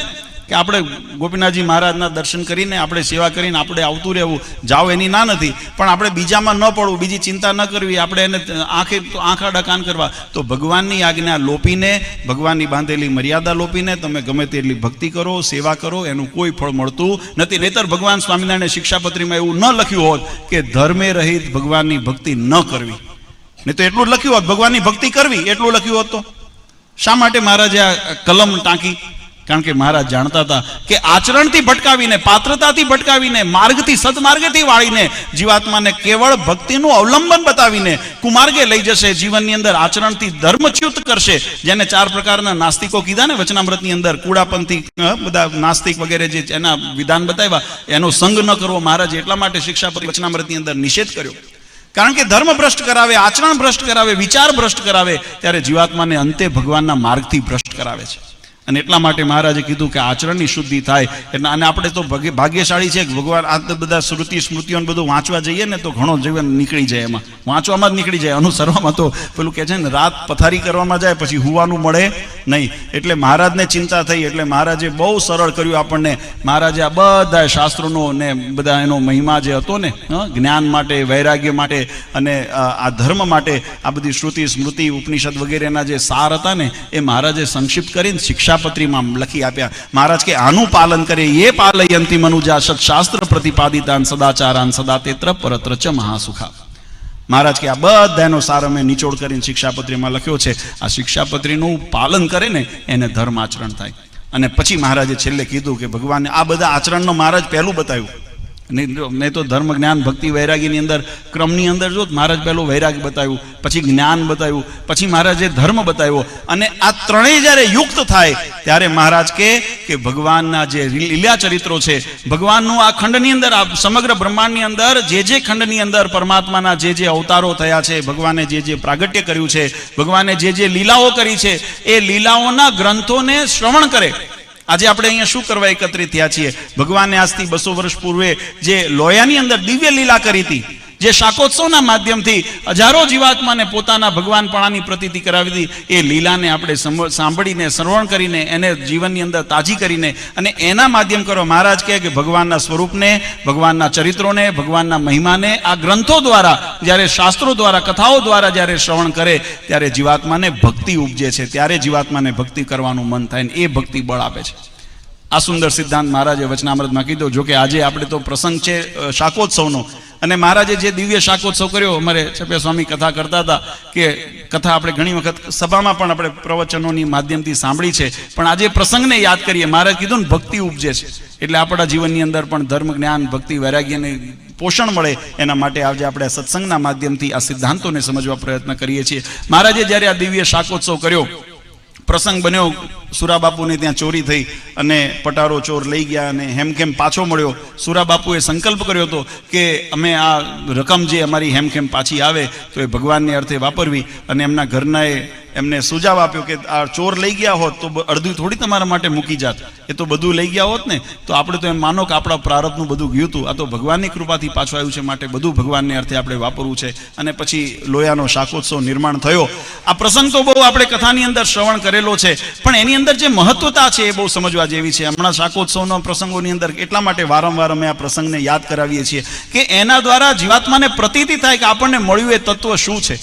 કે આપણે ગોપીનાથજી મહારાજના દર્શન કરીને, આપણે સેવા કરીને આપણે આવતું રહેવું. જાઓ એની ના નથી, પણ આપણે બીજામાં ન પડવું, બીજી ચિંતા ન કરવી, આપણે એને આંખા ડકાન કરવા. તો ભગવાનની આજ્ઞા લોપીને, ભગવાનની બાંધેલી મર્યાદા લોપીને તમે ગમે તેટલી ભક્તિ કરો, સેવા કરો, એનું કોઈ ફળ મળતું નથી. નહીતર ભગવાન સ્વામિનારાયણ શિક્ષાપત્રીમાં એવું ન લખ્યું હોત કે ધર્મે રહિત ભગવાનની ભક્તિ ન કરવી. નહીં તો એટલું જ લખ્યું હોત, ભગવાનની ભક્તિ કરવી એટલું લખ્યું હોત. તો શા માટે મહારાજે આ કલમ ટાંકી? કારણ કે મહારાજ જાણતા હતા કે આચરણથી ભટકાવીને, પાત્રતાથી ભટકાવીને, માર્ગથી, સદમાર્ગથી વાળીને જીવાત્માને કેવળ ભક્તિનું અવલંબન બતાવીને કુમાર્ગે લઈ જશે. જીવનની અંદર આચરણથી ધર્મચ્યુત કરશે. જેને 4 પ્રકારના નાસ્તિકો કીધા ને વચનામૃતની અંદર, કુડાપંથી બધા નાસ્તિક વગેરે જે એના વિધાન બતાવ્યા, એનો સંગ ન કરવો મહારાજ એટલા માટે શિક્ષાપત્રી વચનામૃતની અંદર નિષેધ કર્યો. કારણ કે ધર્મ ભ્રષ્ટ કરાવે, આચરણ ભ્રષ્ટ કરાવે, વિચાર ભ્રષ્ટ કરાવે, ત્યારે જીવાત્માને અંતે ભગવાનના માર્ગથી ભ્રષ્ટ કરાવે છે. અને એટલા માટે મહારાજે કીધું કે આચરણની શુદ્ધિ થાય. એટલે અને આપણે તો ભાગ્યશાળી છે કે ભગવાન આ બધા શ્રુતિ સ્મૃતિઓ બધું વાંચવા જઈએ ને તો ઘણો જીવન નીકળી જાય. એમાં વાંચવામાં જ નીકળી જાય. અનુસરવામાં તો પેલું કહે છે ને, રાત પથારી કરવામાં જાય પછી હુવાનું મળે નહીં. એટલે મહારાજને ચિંતા થઈ. એટલે મહારાજે બહુ સરળ કર્યું આપણને. મહારાજે આ બધા શાસ્ત્રોનો ને બધા એનો મહિમા જે હતો ને, જ્ઞાન માટે, વૈરાગ્ય માટે અને આ ધર્મ માટે, આ બધી શ્રુતિ સ્મૃતિ ઉપનિષદ વગેરેના જે સાર હતા ને, એ મહારાજે સંક્ષિપ્ત કરીને શિક્ષાપત્રીમાં લખી આપ્યા. મહારાજ કે આનું પાલન કરે, એ પાલયંતી મનુજા સત્શાસ્ત્ર પ્રતિપાદિતાન સદાચારાન સદા તેત્ર પરત્ર ચ મહાસુખા. મહારાજ કે આ બધાનો સાર અમે નિચોડ કરીને શિક્ષાપત્રીમાં લખ્યો છે. આ શિક્ષાપત્રીનું પાલન કરે ને એને ધર્મ આચરણ થાય. અને પછી મહારાજે છેલ્લે કીધું કે ભગવાને આ બધા આચરણનો મહારાજ પહેલું બતાવ્યું મેં તો ધર્મ જ્ઞાન ભક્તિ વૈરાગીની અંદર ક્રમની અંદર જો મહારાજ પહેલું વૈરાગ્ય બતાવ્યું, પછી જ્ઞાન બતાવ્યું, પછી મહારાજે ધર્મ બતાવ્યો, અને આ ત્રણેય જ્યારે યુક્ત થાય ત્યારે મહારાજ કે ભગવાનના જે લીલા ચરિત્રો છે, ભગવાનનું આ ખંડની અંદર, આ સમગ્ર બ્રહ્માંડની અંદર જે ખંડની અંદર પરમાત્માના જે અવતારો થયા છે, ભગવાને જે પ્રાગટ્ય કર્યું છે, ભગવાને જે લીલાઓ કરી છે, એ લીલાઓના ગ્રંથોને શ્રવણ કરે. આજે આપણે અહીંયા શું કરવા એકત્રિત થયા છીએ? ભગવાને આજથી 200 વર્ષ પૂર્વે જે લોયાની અંદર દિવ્ય લીલા કરી હતી, જે શાકોત્સવના માધ્યમથી હજારો જીવાત્માને પોતાના ભગવાનપણાની પ્રતીતિ કરાવી હતી, એ લીલાને આપણે સાંભળીને, શ્રવણ કરીને, એને જીવનની અંદર તાજી કરીને અને એના માધ્યમ કરો. મહારાજ કહે કે ભગવાનના સ્વરૂપને, ભગવાનના ચરિત્રોને, ભગવાનના મહિમાને આ ગ્રંથો દ્વારા, જ્યારે શાસ્ત્રો દ્વારા, કથાઓ દ્વારા જ્યારે શ્રવણ કરે ત્યારે જીવાત્માને ભક્તિ ઉપજે છે, ત્યારે જીવાત્માને ભક્તિ કરવાનું મન થાય ને એ ભક્તિ બળ આપે છે. આ સુંદર સિદ્ધાંત મહારાજે વચનામૃતમાં કીધો. જોકે આજે આપણે તો પ્રસંગ છે શાકોત્સવનો, અને મહારાજે જે દિવ્ય શાકોત્સવ કર્યો, અમારે છપ્યા સ્વામી કથા કરતા હતા કે કથા આપણે ઘણી વખત સભામાં પણ આપણે પ્રવચનોની માધ્યમથી સાંભળી છે, પણ આજે પ્રસંગને યાદ કરીએ. મહારાજ કીધું ને ભક્તિ ઉપજે છે, એટલે આપણા જીવનની અંદર પણ ધર્મ જ્ઞાન ભક્તિ વૈરાગ્યને પોષણ મળે એના માટે આજે આપણે સત્સંગના માધ્યમથી આ સિદ્ધાંતોને સમજવા પ્રયત્ન કરીએ છીએ. મહારાજે જ્યારે આ દિવ્ય શાકોત્સવ કર્યો, પ્રસંગ બન્યો, સુરાબાપુને ત્યાં ચોરી થઈ અને પટારો ચોર લઈ ગયા અને હેમખેમ પાછો મળ્યો. સુરાબાપુએ સંકલ્પ કર્યો હતો કે અમે આ રકમ જે અમારી હેમખેમ પાછી આવે તો એ ભગવાનને અર્થે વાપરવી, અને એમના ઘરનાએ એમને સુજાવ આપ્યો કે આ ચોર લઈ ગયા હોત તો અડધું થોડી તમારા માટે મૂકી જાત, એ તો બધું લઈ ગયા હોત ને, તો આપણે તો એમ માનો કે આપણા પ્રારબ્ધનું બધું ગયું હતું, આ તો ભગવાનની કૃપાથી પાછું આવ્યું છે, માટે બધું ભગવાનને અર્થે આપણે વાપરવું છે. અને પછી લોયાનો શાકોત્સવ નિર્માણ થયો. આ પ્રસંગ તો બહુ આપણે કથાની અંદર શ્રવણ કરેલો છે, પણ એની અંદર જે મહત્વતા છે એ બહુ સમજવા જેવી છે. હમણાં શાકોત્સવના પ્રસંગોની અંદર એટલા માટે વારંવાર અમે આ પ્રસંગને યાદ કરાવીએ છીએ કે એના દ્વારા જીવાત્માને પ્રતીતિ થાય કે આપણને મળ્યું એ તત્વ શું છે.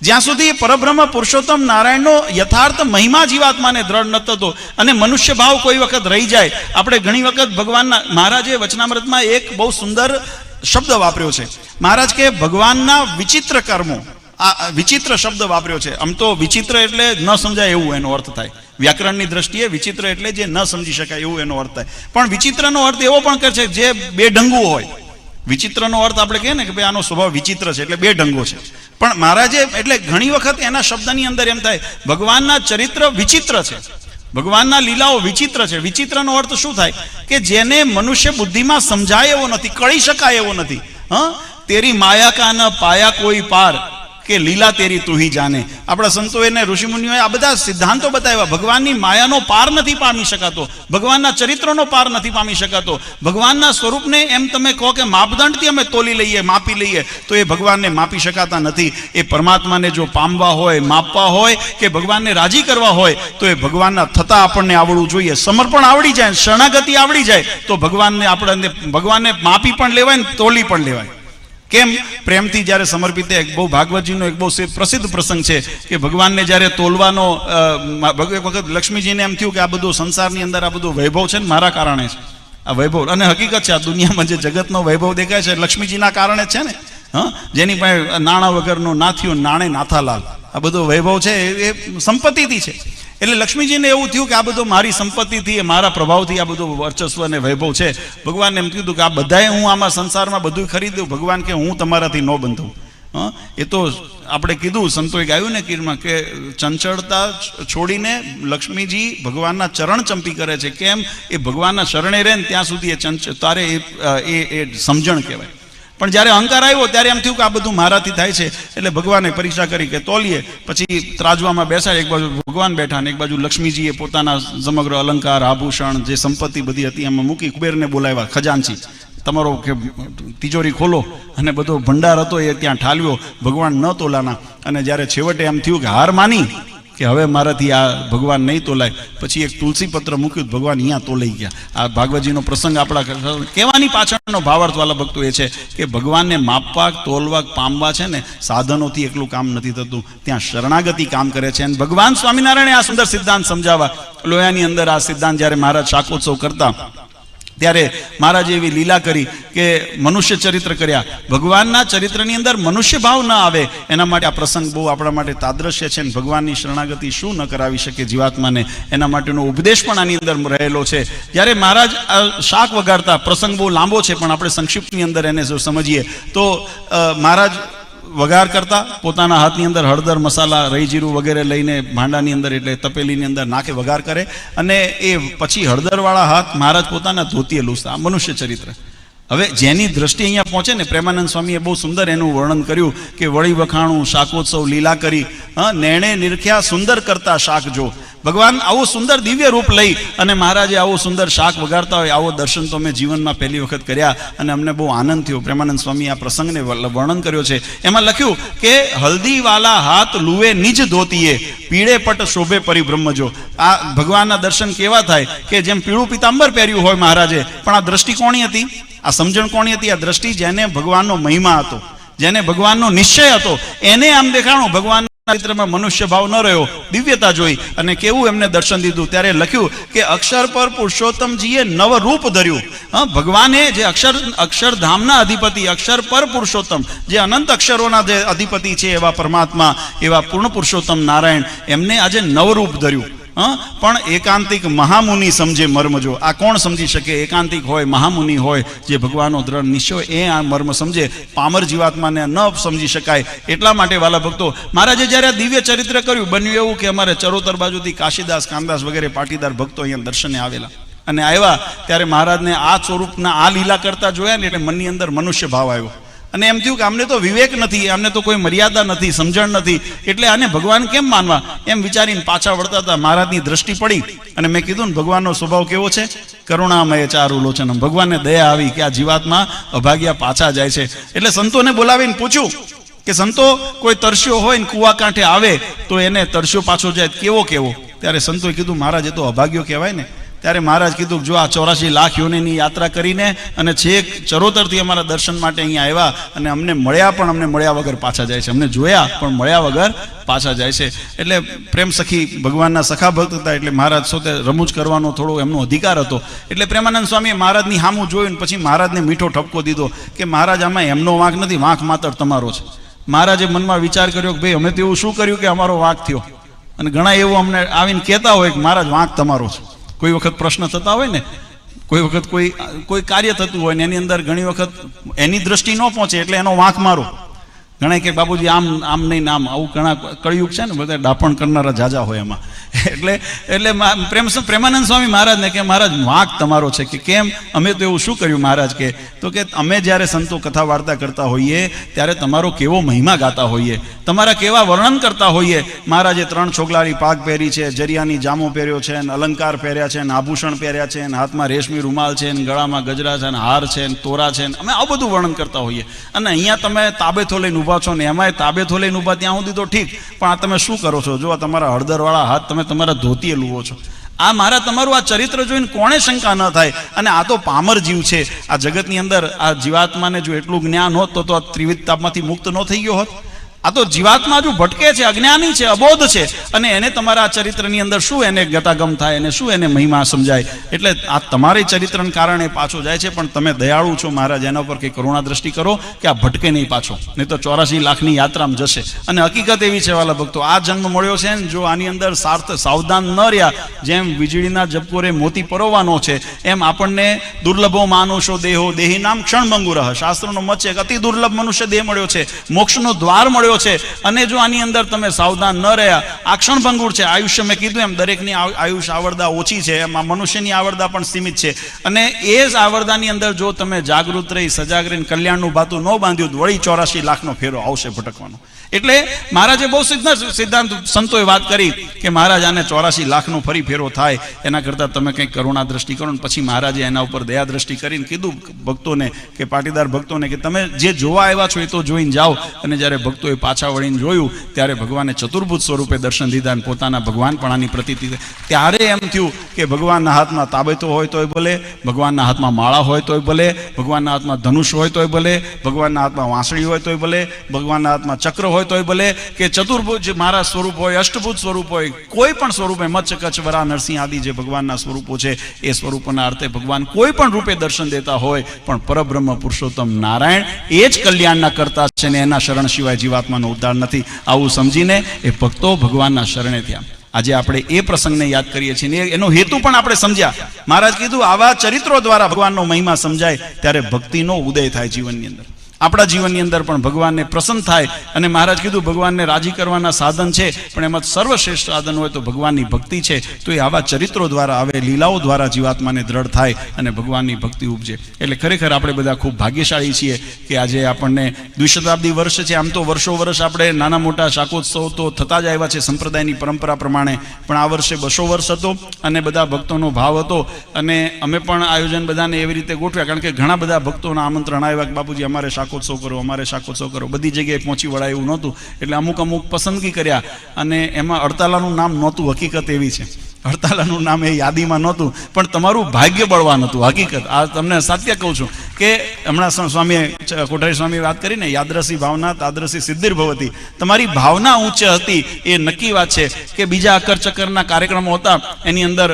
જ્યાં સુધી પરબ્રહ્મ પુરુષોત્તમ નારાયણનો યથાર્થ મહિમા જીવાત્માને દ્રઢ ન થતો અને મનુષ્ય ભાવ કોઈ વખત રહી જાય. આપણે ઘણી વખત ભગવાનના, મહારાજે વચનામૃતમાં એક બહુ સુંદર શબ્દ વાપર્યો છે. મહારાજ કે ભગવાનના વિચિત્ર કર્મો, આ વિચિત્ર શબ્દ વાપર્યો છે. આમ તો વિચિત્ર એટલે ન સમજાય એવું એનો અર્થ થાય, વ્યાકરણની દ્રષ્ટિએ વિચિત્ર એટલે જે ન સમજી શકાય એવું એનો અર્થ થાય. પણ વિચિત્રનો અર્થ એવો પણ કરે છે જે બે ઢંગુ હોય. વિચિત્રનો અર્થ આપણે કહીએ ને કે ભાઈ આનો સ્વભાવ વિચિત્ર છે એટલે બે ઢંગો છે, પણ મહારાજે એટલે ઘણી વખત એના શબ્દની અંદર એમ થાય ભગવાનના ચરિત્ર વિચિત્ર છે, ભગવાનના લીલાઓ વિચિત્ર છે. વિચિત્રનો અર્થ શું થાય કે જેને મનુષ્ય બુદ્ધિમાં સમજાય એવો નથી, કળી શકાય એવો નથી. તેરી માયા કા ન પાયા કોઈ પાર કે લીલા તેરી તું હી જાને. આપણા સંતોએ ને ઋષિમુનિઓએ આ બધા સિદ્ધાંતો બતાવ્યા. ભગવાનની માયાનો પાર નથી પામી શકાતો, ભગવાનના ચરિત્રનો પાર નથી પામી શકાતો. ભગવાનના સ્વરૂપને એમ તમે કહો કે માપદંડથી અમે તોલી લઈએ, માપી લઈએ, તો એ ભગવાનને માપી શકાતા નથી. એ પરમાત્માને જો પામવા હોય, માપવા હોય કે ભગવાનને રાજી કરવા હોય તો એ ભગવાનના થતા આપણને આવડવું જોઈએ. સમર્પણ આવડી જાય, શરણાગતિ આવડી જાય તો ભગવાનને માપી પણ લેવાય ને તોલી પણ લેવાય. કેમ? પ્રેમથી જ્યારે સમર્પિત. એક બહુ ભાગવતજીનો એક બહુ પ્રસિદ્ધ પ્રસંગ છે કે ભગવાનને જ્યારે તોલવાનો, એક વખત લક્ષ્મીજીને એમ થયું કે આ બધું સંસારની અંદર આ બધું વૈભવ છે ને મારા કારણે છે આ વૈભવ, અને હકીકત છે આ દુનિયામાં જે જગતનો વૈભવ દેખાય છે લક્ષ્મીજીના કારણે જ છે ને. જેની પાસે નાણાં વગરનો નાથ્યો નાણે નાથાલાલ, આ બધો વૈભવ છે એ સંપત્તિથી છે. એટલે લક્ષ્મીજીને એવું થયું કે આ બધું મારી સંપત્તિથી, મારા પ્રભાવથી આ બધું વર્ચસ્વ અને વૈભવ છે. ભગવાનને એમ કીધું કે આ બધાએ હું આમાં સંસારમાં બધું ખરીદ્યું. ભગવાન કે હું તમારાથી ન બંધું. એ તો આપણે કીધું, સંતોએ ગાયું ને કીરમાં કે ચંચળતા છોડીને લક્ષ્મીજી ભગવાનના ચરણ ચંપી કરે છે. કેમ? એ ભગવાનના શરણે રહે ને ત્યાં સુધી એ તારે એ સમજણ કહેવાય. પણ જ્યારે અહંકાર આવ્યો ત્યારે એમ થયું કે આ બધું મારાથી થાય છે, એટલે ભગવાને પરીક્ષા કરી કે તોલીએ. પછી ત્રાજવામાં બેસાડ, એક બાજુ ભગવાન બેઠા ને એક બાજુ લક્ષ્મીજીએ પોતાના સમગ્ર અલંકાર, આભૂષણ, જે સંપત્તિ બધી હતી એમાં મૂકી. કુબેરને બોલાવ્યા, ખજાનચી તમારો કે તિજોરી ખોલો, અને બધો ભંડાર હતો એ ત્યાં ઠાલવ્યો. ભગવાન ન તોલાના, અને જ્યારે છેવટે એમ થયું કે હાર માની કે હવે મારાથી આ ભગવાન નહીં તોલાય, પછી એક તુલસી પત્ર મૂક્યું, ભગવાન અહીંયા તોલાઈ ગયા. આ ભાગવતજીનો પ્રસંગ આપણા કહેવાની પાછળનો ભાવાર્થ વાલા ભક્તો એ છે કે ભગવાનને માપવા, તોલવા, પામવા છે ને સાધનોથી એકલું કામ નથી થતું, ત્યાં શરણાગતિ કામ કરે છે. અને ભગવાન સ્વામિનારાયણે આ સુંદર સિદ્ધાંત સમજાવવા લોયાની અંદર આ સિદ્ધાંત જ્યારે મહારાજ શાકોત્સવ કરતા ત્યારે મહારાજે એવી લીલા કરી કે મનુષ્ય ચરિત્ર કર્યા. ભગવાનના ચરિત્રની અંદર મનુષ્ય ભાવ ન આવે એના માટે આ પ્રસંગ બહુ આપણા માટે તાદ્રશ્ય છે. અને ભગવાનની શરણાગતિ શું ન કરાવી શકે જીવાત્માને, એના માટેનો ઉપદેશ પણ આની અંદર રહેલો છે. જ્યારે મહારાજ શાક વગાડતા, પ્રસંગ બહુ લાંબો છે પણ આપણે સંક્ષિપ્તની અંદર એને જો સમજીએ તો મહારાજ વઘાર કરતા, પોતાના હાથની અંદર હળદર, મસાલા, રહી જીરું વગેરે લઈને ભાંડાની અંદર એટલે તપેલીની અંદર નાખે વઘાર કરે, અને એ પછી હળદરવાળા હાથ મહારાજ પોતાના ધોતીએ લૂસતા. આ મનુષ્ય ચરિત્ર. હવે જેની દ્રષ્ટિ અહીંયા પહોંચે ને, પ્રેમાનંદ સ્વામીએ બહુ સુંદર એનું વર્ણન કર્યું કે વળી વખાણું શાકોત્સવ લીલા કરી, નેણે નિરખ્યા સુંદર કરતા શાક જો. ભગવાન આવું સુંદર દિવ્ય રૂપ લઈ અને મહારાજે આવું સુંદર શાક વગાડતા હોય, આવો દર્શન તો મેં જીવનમાં પહેલી વખત કર્યા અને અમને બહુ આનંદ થયો. પ્રેમાનંદ સ્વામી આ પ્રસંગને વર્ણન કર્યો છે. એમાં લખ્યું કે હલ્દીવાલા હાથ લુવે નિજ ધોતીએ, પીળે પટ શોભે પરિબ્રહ્મજો. આ ભગવાનના દર્શન કેવા થાય કે જેમ પીળું પિતાંબર પહેર્યું હોય મહારાજે, પણ આ દ્રષ્ટિ કોની હતી? આ સમજણ કોની હતી? આ દ્રષ્ટિ જેને ભગવાનનો મહિમા હતો, જેને ભગવાનનો નિશ્ચય હતો, એને આમ દેખાણું ભગવાન ચરિત્રમાં મનુષ્ય ભાવ ન રહ્યો, દિવ્યતા જોઈ અને કેવું એમને દર્શન દીધું. ત્યારે લખ્યું કે અક્ષર પર પુરુષોત્તમજીએ નવ રૂપ ધર્યું. ભગવાને જે અક્ષરધામના અધિપતિ, અક્ષર પર પુરુષોત્તમ, જે અનંત અક્ષરોના જે અધિપતિ છે એવા પરમાત્મા, એવા પૂર્ણ પુરુષોત્તમ નારાયણ, એમને આજે નવરૂપ ધર્યું. પણ એકાંતિક મહામુનિ સમજે મર્મજો. આ કોણ સમજી શકે? એકાંતિક હોય, મહામુનિ હોય, જે ભગવાનનો દ્રઢ નિશ્ચય, એ આ મર્મ સમજે. પામર જીવાત્માને ન સમજી શકાય. એટલા માટે વાલા ભક્તો, મહારાજે જ્યારે આ દિવ્ય ચરિત્ર કર્યું, બન્યું એવું કે અમારે ચરોતર બાજુથી કાશીદાસ, કામદાસ વગેરે પાટીદાર ભક્તો અહીંયા દર્શને આવેલા, અને આવ્યા ત્યારે મહારાજને આ સ્વરૂપના આ લીલા કરતા જોયા ને એટલે મનની અંદર મનુષ્ય ભાવ આવ્યો. અને એમ થયું કે અમને તો વિવેક નથી, અમને તો કોઈ મર્યાદા નથી, સમજણ નથી, એટલે આને ભગવાન કેમ માનવા, એમ વિચારીને પાછા વળતા હતા. મહારાજની દ્રષ્ટિ પડી અને મેં કીધું ને, ભગવાનનો સ્વભાવ કેવો છે? કરુણામય ચારુ લોચનમ. ભગવાનને દયા આવી કે આ જીવાત્મા અભાગ્યા પાછા જાય છે. એટલે સંતોને બોલાવીને પૂછ્યું કે સંતો, કોઈ તરસ્યો હોય ને કુવા કાંઠે આવે તો એને તરસ્યો પાછો જાય કેવો કેવો? ત્યારે સંતોએ કીધું, મહારાજ એ તો અભાગ્યો કહેવાય ને. ત્યારે મહારાજ કીધું, જો આ 84 લાખ યોનિની યાત્રા કરીને અને છેક ચરોતરથી અમારા દર્શન માટે અહીંયા આવ્યા અને અમને મળ્યા, પણ અમને મળ્યા વગર પાછા જાય છે. અમને જોયા પણ મળ્યા વગર પાછા જાય છે. એટલે પ્રેમ સખી ભગવાનના સખા ભક્ત હતા, એટલે મહારાજ સાથે રમૂજ કરવાનો થોડો એમનો અધિકાર હતો. એટલે પ્રેમાનંદ સ્વામીએ મહારાજની સામું જોયું, પછી મહારાજને મીઠો ઠપકો દીધો કે મહારાજ, આમાં એમનો વાંક નથી, વાંક માત્ર તમારો છે. મહારાજે મનમાં વિચાર કર્યો કે ભાઈ, અમે તો એવું શું કર્યું કે અમારો વાંક થયો? અને ઘણા એવું અમને આવીને કહેતા હોય કે મહારાજ વાંક તમારો છે. કોઈ વખત પ્રશ્ન થતા હોય ને, કોઈ વખત કોઈ કાર્ય થતું હોય ને એની અંદર ઘણી વખત એની દ્રષ્ટિ ન પહોંચે એટલે એનો વાંક મારો. ઘણા કે બાબુજી આમ નહીં, આમ આવું. ઘણા કળિયુગ છે ને, બધા ડાપણ કરનારા જાજા હોય એમાં. એટલે પ્રેમાનંદ સ્વામી મહારાજને કે મહારાજ, વાંક તમારો છે. કે કેમ? અમે તો એવું શું કર્યું મહારાજ? કે તો કે અમે જ્યારે સંતો કથા વાર્તા કરતા હોઈએ ત્યારે તમારો કેવો મહિમા ગાતા હોઈએ, તમારા કેવા વર્ણન કરતા હોઈએ. મહારાજે 3 છોગલારી પાગ પહેરી છે, જરિયાની જામો પહેર્યો છે, અને અલંકાર પહેર્યા છે, અને આભૂષણ પહેર્યા છે, અને હાથમાં રેશમી રૂમાલ છે, અને ગળામાં ગજરા છે, અને હાર છે, અને તોરા છે. અમે આવું બધું વર્ણન કરતા હોઈએ, અને અહીંયા તમે તાબેથો લઈને ઊભા છો ને, એમાંય તાબેથો લઈને ઊભા, ત્યાં સુધી તો ઠીક, પણ આ તમે શું કરો છો? જો આ તમારા હળદરવાળા હાથ તમે તમારા ધોતીએ લૂવો છો. આ મારા તમારું આ ચરિત્ર જોઈને કોણે શંકા ન થાય? અને આ તો પામર જીવ છે. આ જગતની અંદર આ જીવાત્માને જો એટલું જ્ઞાન હોત તો આ ત્રિવિધ તાપમાંથી મુક્ત ન થઈ ગયો હોત. આ તો જીવાત્મા જો ભટકે છે, અજ્ઞાની છે, અબોધ છે, અને એને તમારા આ ચરિત્રની અંદર શું એને ગતાગમ થાય, એને શું એને મહિમા સમજાય? એટલે આ તમારી ચરિત્રને કારણે પાછો જાય છે. પણ તમે દયાળુ છો મહારાજ, એના ઉપર કંઈ કરુણા દ્રષ્ટિ કરો કે આ ભટકે નહીં પાછો, નહીં તો 84 લાખની યાત્રામાં જશે. અને હકીકત એવી છે વાલા ભક્તો, આ જન્મ મળ્યો છે ને, જો આની અંદર સાવધાન ન રહ્યા, જેમ વીજળીના ઝબકોરે મોતી પરોવાનો છે, એમ આપણને દુર્લભો માનુષો દેહો દેહી નામ ક્ષણભંગુર. શાસ્ત્રનો મત છે કે અતિ દુર્લભ મનુષ્ય દેહ મળ્યો છે, મોક્ષનો દ્વાર મળ્યો છે. અને જો આની અંદર તમે સાવધાન ન રહ્યા, આ ક્ષણભંગુર છે. આયુષ્ય મેં કીધું એમ, દરેકની આયુષ્ય આવરદા ઓછી છે, એમાં મનુષ્યની આવરદા પણ સીમિત છે. અને એ જ આવરદાની અંદર જો તમે જાગૃત રહી, સજાગ રહીને કલ્યાણનું બાતું ન બાંધ્યું, વળી 84 લાખનો ફેરો આવશે ભટકવાનો. એટલે મહારાજે બહુ સિદ્ધાંત સંતોએ વાત કરી કે મહારાજ, આને 84 લાખનો ફરી ફેરો થાય એના કરતાં તમે કંઈક કરુણા દ્રષ્ટિ કરો. પછી મહારાજે એના ઉપર દયા દ્રષ્ટિ કરીને કીધું ભક્તોને, કે પાટીદાર ભક્તોને, કે તમે જે જોવા આવ્યા છો એ તો જોઈને જાઓ. અને જ્યારે ભક્તોએ પાછા વળીને જોયું ત્યારે ભગવાને ચતુર્ભુજ સ્વરૂપે દર્શન દીધા અને પોતાના ભગવાનપણાની પ્રતીતિ. ત્યારે એમ થયું કે ભગવાનના હાથમાં તાબેતો હોય તોય ભલે, ભગવાનના હાથમાં માળા હોય તોય ભલે, ભગવાનના હાથમાં ધનુષ હોય તોય ભલે, ભગવાનના હાથમાં વાંસળી હોય તોય ભલે, ભગવાનના હાથમાં ચક્ર હોય હોય તોય ભલે, કે ચતુર્ભુજ મારા સ્વરૂપ હોય, અષ્ટભુજ સ્વરૂપ હોય, કોઈ પણ સ્વરૂપે મત્સ્ય કચ્છ વરા નરસિંહ આદિ જે ભગવાનના સ્વરૂપો છે એ સ્વરૂપોના અર્થે ભગવાન કોઈ પણ રૂપે દર્શન દેતા હોય, પણ પરબ્રહ્મ પુરુષોત્તમ નારાયણ એ જ કલ્યાણના કરતા છે ને એના શરણ સિવાય જીવાત્માનો ઉદ્ધાર નથી. આવું સમજીને એ ભક્તો ભગવાનના શરણે થયા. આજે આપણે એ પ્રસંગને યાદ કરીએ છીએ, એનો હેતુ પણ આપણે સમજ્યા. મહારાજ કીધું આવા ચરિત્રો દ્વારા ભગવાનનો મહિમા સમજાય ત્યારે ભક્તિનો ઉદય થાય જીવનની અંદર. આપણા જીવનની અંદર પણ ભગવાનને પ્રસન્ન થાય. અને મહારાજ કીધું ભગવાનને રાજી કરવાના સાધન છે, પણ એમાં સર્વશ્રેષ્ઠ સાધન હોય તો ભગવાનની ભક્તિ છે. તો એ આવા ચરિત્રો દ્વારા, આવે લીલાઓ દ્વારા જીવાત્માને દ્રઢ થાય અને ભગવાનની ભક્તિ ઉપજે. એટલે ખરેખર આપણે બધા ખૂબ ભાગ્યશાળી છીએ કે આજે આપણને દ્વિશતાબ્દી વર્ષ છે. આમ તો વર્ષો વર્ષ આપણે નાના મોટા શાકોત્સવ તો થતા જ આવ્યા છે સંપ્રદાયની પરંપરા પ્રમાણે, પણ આ વર્ષે 200 વર્ષ હતો અને બધા ભક્તોનો ભાવ હતો. અને અમે પણ આયોજન બધાને એવી રીતે ગોઠવ્યા, કારણ કે ઘણા બધા ભક્તોના આમંત્રણ આવ્યા કે બાપુજી અમારે શાકોત્સવ કરો, અમારે શાકોત્સવ કરો. બધી જગ્યાએ પહોંચી વળાય એવું નહોતું, એટલે અમુક પસંદગી કર્યા. અને એમાં અડતાલાનું નામ નહોતું. હકીકત એવી છે, અડતાલાનું નામ એ યાદીમાં નહોતું, પણ તમારું ભાગ્ય બળવાન હતું. હકીકત આ તમને સત્ય કહું છું કે હમણાં સ્વામીએ, કોઠારી સ્વામીએ વાત કરીને, યાદરસી ભાવના તાદરસી સિદ્ધિર ભવતી. તમારી ભાવના ઊંચે હતી એ નક્કી વાત છે કે બીજા અકર ચક્કરના કાર્યક્રમો હતા એની અંદર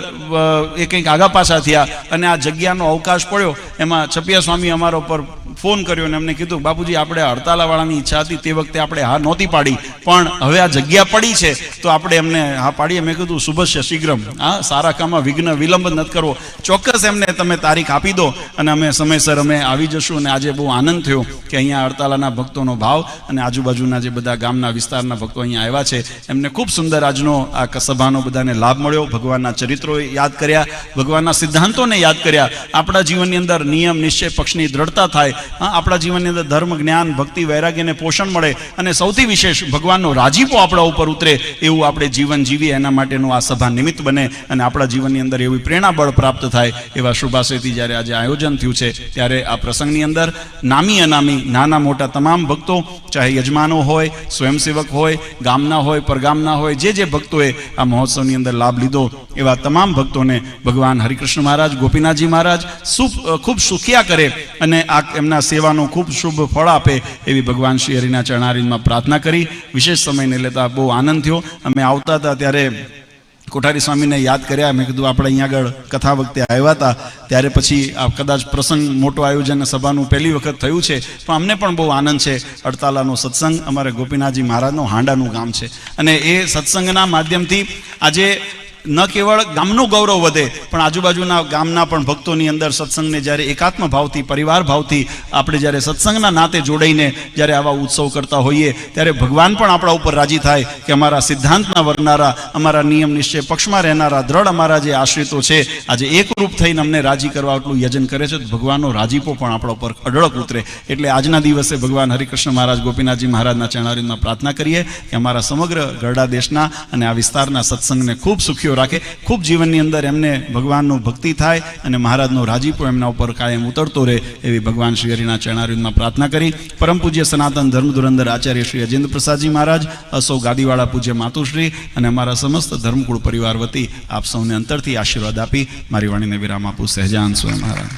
એ કંઈક આગા પાછા થયા અને આ જગ્યાનો અવકાશ પડ્યો. એમાં છપિયા સ્વામી અમારા ઉપર ફોન કર્યો અને અમને કીધું બાપુજી આપણે હડતાલાવાળાની ઈચ્છા હતી તે વખતે આપણે હા નહોતી પાડી, પણ હવે આ જગ્યા પડી છે તો આપણે એમને હા પાડીએ. મેં કીધું શુભસ્ય શીઘ્રમ, હા સારા કામમાં વિઘ્ન વિલંબ નથી કરવો, ચોક્કસ એમને તમે તારીખ આપી દો અને અમે સમયસર અમે આવી જશું. અને આજે બહુ આનંદ થયો કે અહીંયા હડતાલાના ભક્તોનો ભાવ અને આજુબાજુના જે બધા ગામના વિસ્તારના ભક્તો અહીંયા આવ્યા છે એમને ખૂબ સુંદર આજનો આ સભાનો બધાને લાભ મળ્યો. ભગવાનના ચરિત્રો યાદ કર્યા, ભગવાનના સિદ્ધાંતોને યાદ કર્યા. આપણા જીવનની અંદર નિયમ નિશ્ચય પક્ષની દ્રઢતા થાય. આપણા જીવનની અંદર ધર્મ, જ્ઞાન, ભક્તિ, વૈરાગ્યને પોષણ મળે અને સૌથી વિશેષ ભગવાનનો રાજીપો આપણા ઉપર ઉતરે એવું આપણે જીવન જીવીએ, એના માટેનું આ સભા નિમિત્ત બને અને આપણા જીવનની અંદર એવી પ્રેરણા બળ પ્રાપ્ત થાય. એવા શુભાશયથી જ્યારે આજે આયોજન થયું છે ત્યારે આ પ્રસંગની અંદર નામી અનામી, નાના મોટા તમામ ભક્તો, ચાહે યજમાનો હોય, સ્વયંસેવક હોય, ગામના હોય, પરગામના હોય, જે ભક્તોએ આ મહોત્સવની અંદર લાભ લીધો એવા તમામ ભક્તોને ભગવાન હરિકૃષ્ણ મહારાજ, ગોપીનાથજી મહારાજ ખૂબ સુખિયા કરે અને આ એમના સેવાનું ખૂબ શુભ ફળ આપે એવી ભગવાન શ્રી હરિના ચરણારીમાં પ્રાર્થના કરી. વિશેષ સમયને લેતા બહુ આનંદ થયો. અમે આવતા હતા ત્યારે કોઠારી સ્વામીને યાદ કર્યા. મેં કીધું આપણે અહીંયા આગળ કથા વખતે આવ્યા હતા ત્યારે પછી આ કદાચ પ્રસંગ મોટો આયોજન સભાનું પહેલી વખત થયું છે, પણ અમને પણ બહુ આનંદ છે. અડતાલાનો સત્સંગ અમારે ગોપીનાથજી મહારાજનો હાંડાનું ગામ છે અને એ સત્સંગના માધ્યમથી આજે ન કેવળ ગામનું ગૌરવ વધે પણ આજુબાજુના ગામના પણ ભક્તોની અંદર સત્સંગને જ્યારે એકાત્મ ભાવથી, પરિવાર ભાવથી આપણે જ્યારે સત્સંગના નાતે જોડાઈને જ્યારે આવા ઉત્સવ કરતા હોઈએ ત્યારે ભગવાન પણ આપણા ઉપર રાજી થાય કે અમારા સિદ્ધાંતના વરનારા, અમારા નિયમ નિશ્ચય પક્ષમાં રહેનારા દ્રઢ અમારા જે આશ્રિતો છે આજે એકરૂપ થઈને અમને રાજી કરવા આટલું યજન કરે છે. તો ભગવાનનો રાજીપો પણ આપણા ઉપર અઢળક ઉતરે. એટલે આજના દિવસે ભગવાન હરિકૃષ્ણ મહારાજ, ગોપીનાથજી મહારાજના ચરણારીમાં પ્રાર્થના કરીએ કે અમારા સમગ્ર ગરડા દેશના અને આ વિસ્તારના સત્સંગને ખૂબ સુખીઓ રાખે, ખૂબ જીવનની અંદર એમને ભગવાનનું ભક્તિ થાય અને મહારાજનો રાજીપો એમના ઉપર કાયમ ઉતરતો રહે એવી ભગવાન શ્રી હરિના ચરણારવિંદમાં પ્રાર્થના કરી. પરમ પૂજ્ય સનાતન ધર્મ ધુરંધર આચાર્ય શ્રી અજેન્દ્ર પ્રસાદજી મહારાજ, અસૌ ગાદીવાળા પૂજ્ય માતુશ્રી અને અમારા સમસ્ત ધર્મકુળ પરિવાર વતી આપ સૌને અંતરથી આશીર્વાદ આપી મારી વાણીને વિરામ આપું. સહેજાન સ્વયં મહારાજ.